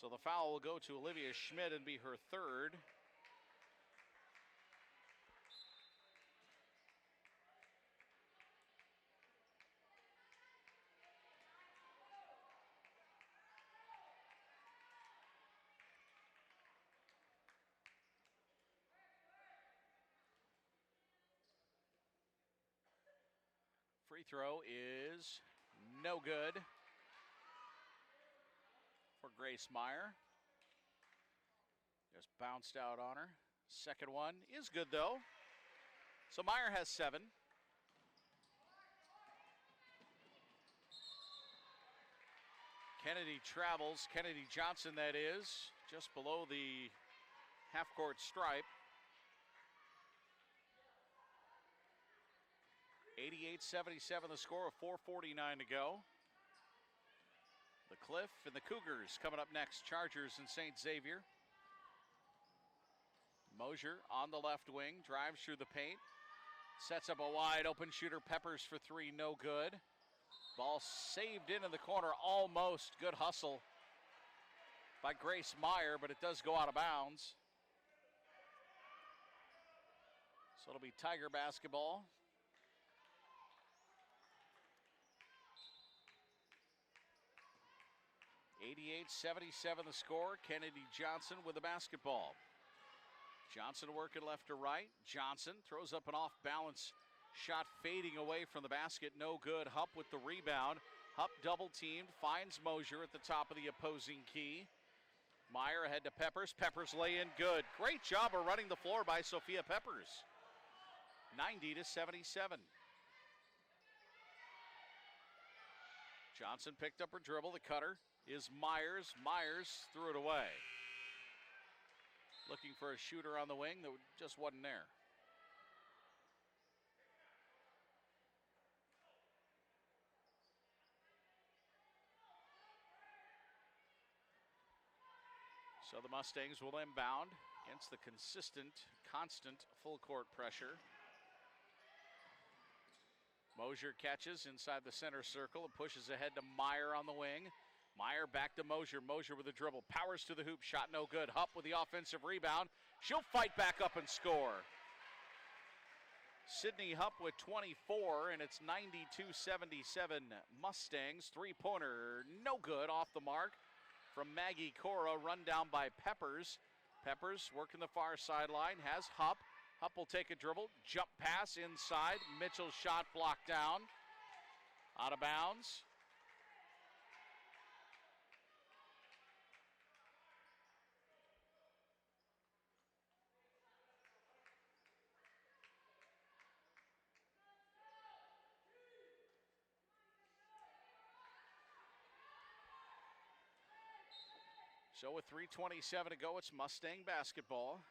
So the foul will go to Olivia Schmidt and be her third. Free throw is no good for Grace Meyer. Just bounced out on her. Second one is good though. So Meyer has 7. Kennedy travels. Kennedy Johnson, that is, just below the half-court stripe. 88-77 the score, of 4:49 to go. The Cliff and the Cougars coming up next. Chargers and St. Xavier. Mosier on the left wing, drives through the paint. Sets up a wide open shooter. Peppers for 3, no good. Ball saved in the corner, almost. Good hustle by Grace Meyer, but it does go out of bounds. So it'll be Tiger basketball. .88-77 the score. Kennedy Johnson with the basketball. Johnson working left to right. Johnson throws up an off-balance shot fading away from the basket. No good. Hupp with the rebound. Hupp double-teamed. Finds Mosier at the top of the opposing key. Meyer ahead to Peppers. Peppers lay in good. Great job of running the floor by Sophia Peppers. 90-77. Johnson picked up her dribble. The cutter is Myers. Myers threw it away. Looking for a shooter on the wing that just wasn't there. So the Mustangs will inbound against the constant full court pressure. Mosier catches inside the center circle and pushes ahead to Meyer on the wing. Meyer back to Mosier. Mosier with a dribble. Powers to the hoop. Shot no good. Hupp with the offensive rebound. She'll fight back up and score. Sydney Hupp with 24, and it's 92-77 Mustangs. Three-pointer no good, off the mark from Maggie Cora. Run down by Peppers. Peppers working the far sideline. Has Hupp. Hupp will take a dribble. Jump pass inside. Mitchell's shot blocked down. Out of bounds. So with 3:27 to go, it's Mustang basketball.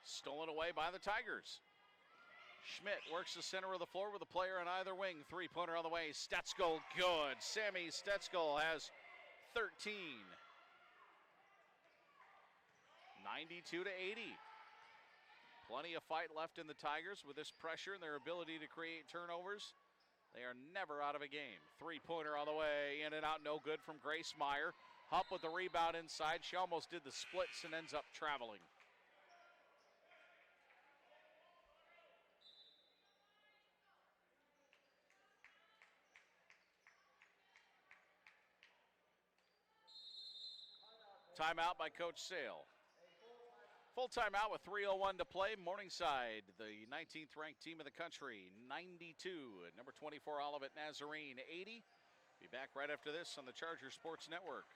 Stolen away by the Tigers. Schmidt works the center of the floor with a player on either wing. Three-pointer on the way. Stetsko, good. Sammy Stetsko has 13. 92-80. Plenty of fight left in the Tigers with this pressure and their ability to create turnovers. They are never out of a game. Three-pointer on the way, in and out, no good from Grace Meyer. Hupp with the rebound inside. She almost did the splits and ends up traveling. Timeout by Coach Sale. Full timeout with 3:01 to play. Morningside, the 19th ranked team in the country, 92. Number 24, Olivet Nazarene, 80. Be back right after this on the Charger Sports Network.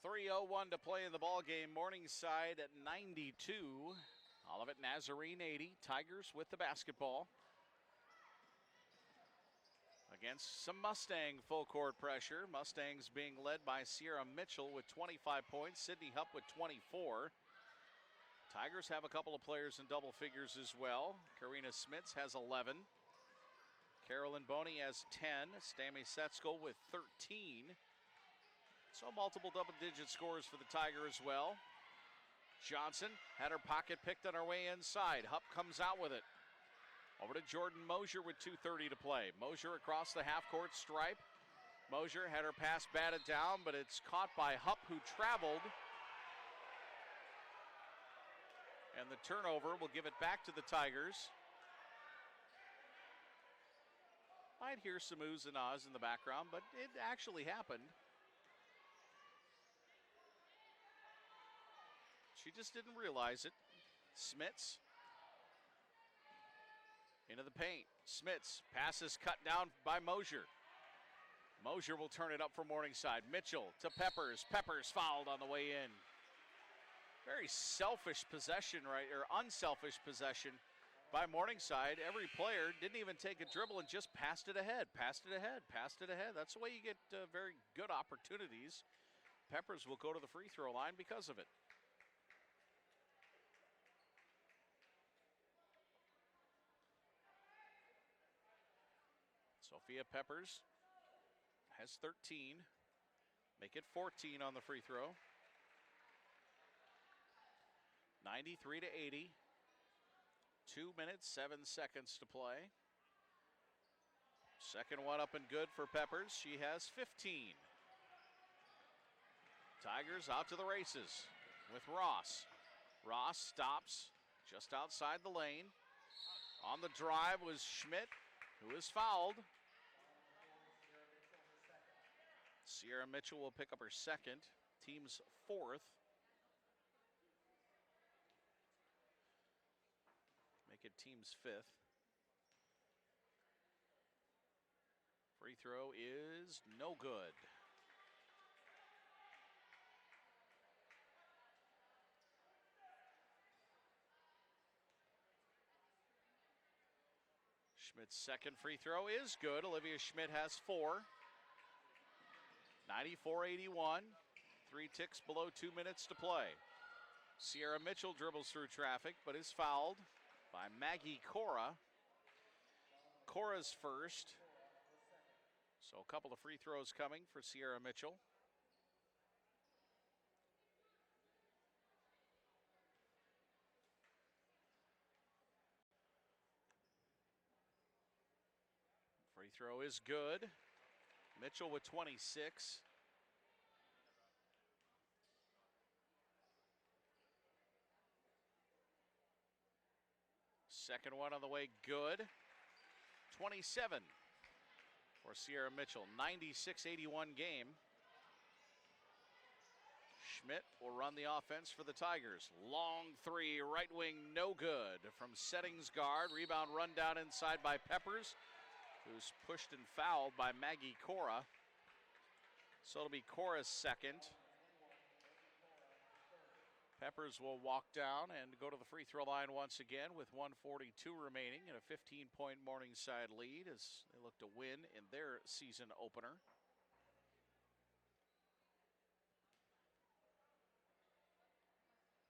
.301 to play in the ball game. Morningside at 92. Olivet Nazarene 80. Tigers with the basketball. Against some Mustang full court pressure. Mustangs being led by Sierra Mitchell with 25 points. Sydney Hupp with 24. Tigers have a couple of players in double figures as well. Karina Smits has 11. Carolyn Boney has 10. Stammy Setsko with 13. So multiple double-digit scores for the Tiger as well. Johnson had her pocket picked on her way inside. Hupp comes out with it. Over to Jordan Mosier with 2:30 to play. Mosier across the half-court stripe. Mosier had her pass batted down, but it's caught by Hupp, who traveled. And the turnover will give it back to the Tigers. Might hear some oohs and ahs in the background, but it actually happened. She just didn't realize it. Smits into the paint. Smits passes cut down by Mosier. Mosier will turn it up for Morningside. Mitchell to Peppers. Peppers fouled on the way in. Very selfish possession, right, or unselfish possession by Morningside. Every player didn't even take a dribble and just passed it ahead, passed it ahead, passed it ahead. That's the way you get very good opportunities. Peppers will go to the free throw line because of it. Sophia Peppers has 13. Make it 14 on the free throw. 93-80. 2 minutes, 7 seconds to play. Second one up and good for Peppers. She has 15. Tigers out to the races with Ross. Ross stops just outside the lane. On the drive was Schmidt, who is fouled. Sierra Mitchell will pick up her second, team's fourth. Make it team's fifth. Free throw is no good. Schmidt's second free throw is good. Olivia Schmidt has 4. 94-81. 3 ticks below 2 minutes to play. Sierra Mitchell dribbles through traffic, but is fouled by Maggie Cora. Cora's first. So a couple of free throws coming for Sierra Mitchell. throw is good. Mitchell with 26. Second one on the way, good. 27 for Sierra Mitchell. 96-81 game. Schmidt will run the offense for the Tigers. Long three, right wing, no good from Settings guard. Rebound run down inside by Peppers, who's pushed and fouled by Maggie Cora. So it'll be Cora's second. Peppers will walk down and go to the free throw line once again with 1:42 remaining and a 15-point Morningside lead as they look to win in their season opener.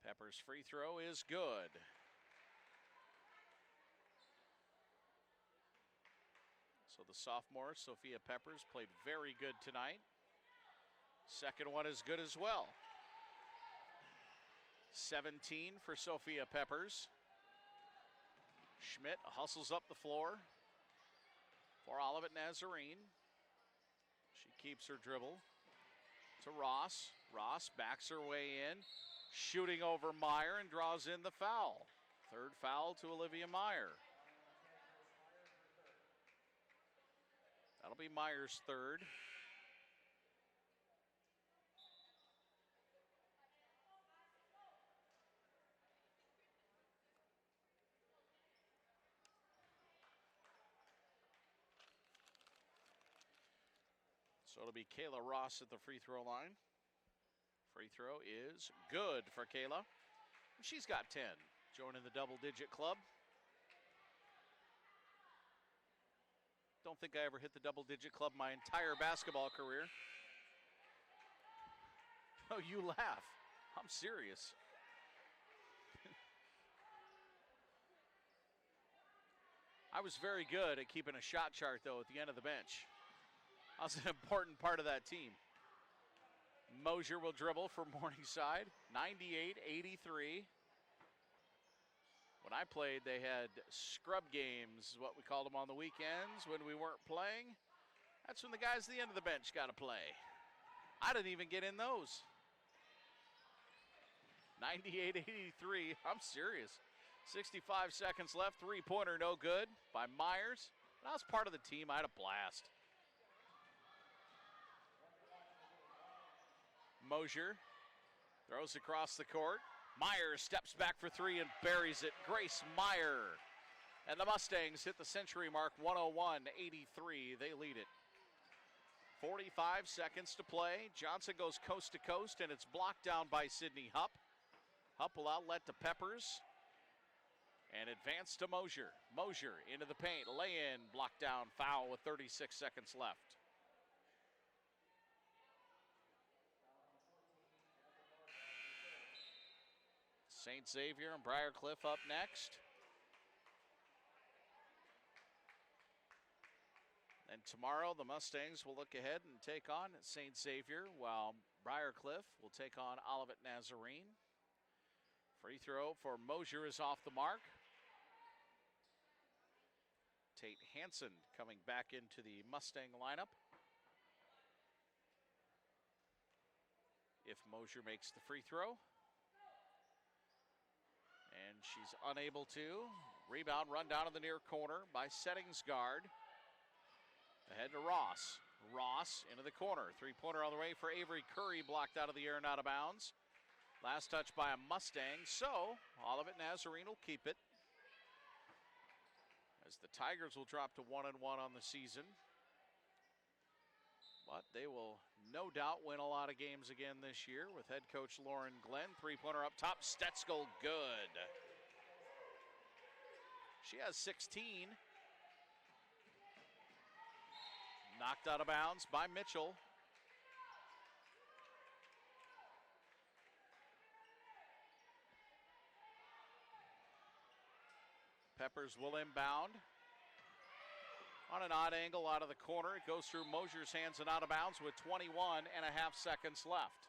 Peppers' free throw is good. So the sophomore, Sophia Peppers, played very good tonight. Second one is good as well. 17 for Sophia Peppers. Schmidt hustles up the floor for Olivet Nazarene. She keeps her dribble to Ross. Ross backs her way in, shooting over Meyer and draws in the foul. Third foul to Olivia Meyer. That'll be Meyer's third. So it'll be Kayla Ross at the free throw line. Free throw is good for Kayla. She's got 10, joining the double-digit club. Don't think I ever hit the double-digit club my entire basketball career. Oh, you laugh. I'm serious. I was very good at keeping a shot chart, though, at the end of the bench. I was an important part of that team. Mosier will dribble for Morningside, 98-83. When I played, they had scrub games, is what we called them on the weekends when we weren't playing. That's when the guys at the end of the bench got to play. I didn't even get in those. 98-83, I'm serious. 65 seconds left, three-pointer no good by Myers. When I was part of the team, I had a blast. Mosier throws across the court. Myers steps back for three and buries it. Grace Meyer. And the Mustangs hit the century mark, 101-83. They lead it. 45 seconds to play. Johnson goes coast to coast, and it's blocked down by Sydney Hupp. Hupp will outlet to Peppers. And advance to Mosier. Mosier into the paint. Lay-in, blocked down, foul with 36 seconds left. St. Xavier and Briarcliff up next. And tomorrow the Mustangs will look ahead and take on St. Xavier, while Briarcliff will take on Olivet Nazarene. Free throw for Mosier is off the mark. Tate Hansen coming back into the Mustang lineup. If Mosier makes the free throw. And she's unable to. Rebound run down in the near corner by Settings guard. Ahead to Ross. Ross into the corner. Three-pointer on the way for Avery Curry, blocked out of the air and out of bounds. Last touch by a Mustang, so Olivet Nazarene will keep it. As the Tigers will drop to 1-1 on the season. But they will no doubt win a lot of games again this year with head coach Lauren Glenn. Three-pointer up top, Stetzel good. She has 16. Knocked out of bounds by Mitchell. Peppers will inbound. On an odd angle out of the corner, it goes through Mosier's hands and out of bounds with 21 and a half seconds left.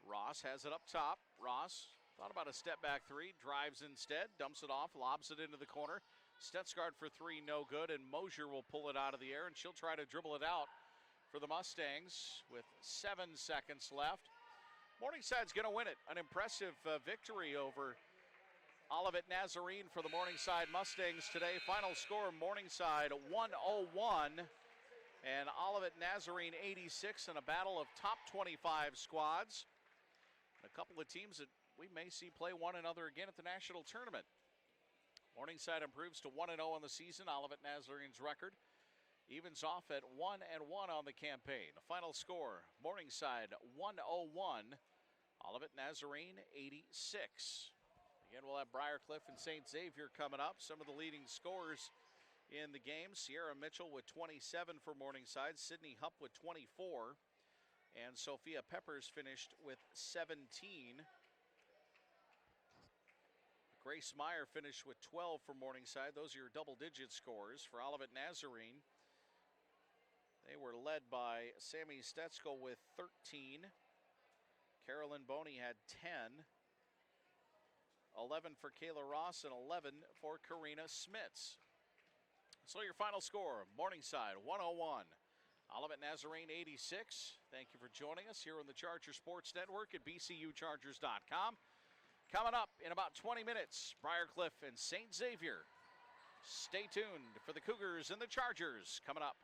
Ross has it up top. Ross Thought about a step back three, drives instead, dumps it off, lobs it into the corner. Stetsgaard for three, no good, and Mosier will pull it out of the air, and she'll try to dribble it out for the Mustangs with 7 seconds left. Morningside's going to win it. An impressive victory over Olivet Nazarene for the Morningside Mustangs today. Final score, Morningside 101 and Olivet Nazarene 86 in a battle of top 25 squads. A couple of teams that we may see play one another again at the national tournament. Morningside improves to 1-0 on the season. Olivet Nazarene's record evens off at 1-1 on the campaign. The final score, Morningside 101, Olivet Nazarene 86. Again, we'll have Briarcliff and St. Xavier coming up. Some of the leading scorers in the game, Sierra Mitchell with 27 for Morningside, Sydney Hupp with 24, and Sophia Peppers finished with 17. Grace Meyer finished with 12 for Morningside. Those are your double-digit scores. For Olivet Nazarene, they were led by Sammy Stetsko with 13. Carolyn Boney had 10. 11 for Kayla Ross and 11 for Karina Smits. So your final score, Morningside 101, Olivet Nazarene 86. Thank you for joining us here on the Charger Sports Network at bcuchargers.com. Coming up in about 20 minutes, Briarcliff and St. Xavier. Stay tuned for the Cougars and the Chargers coming up.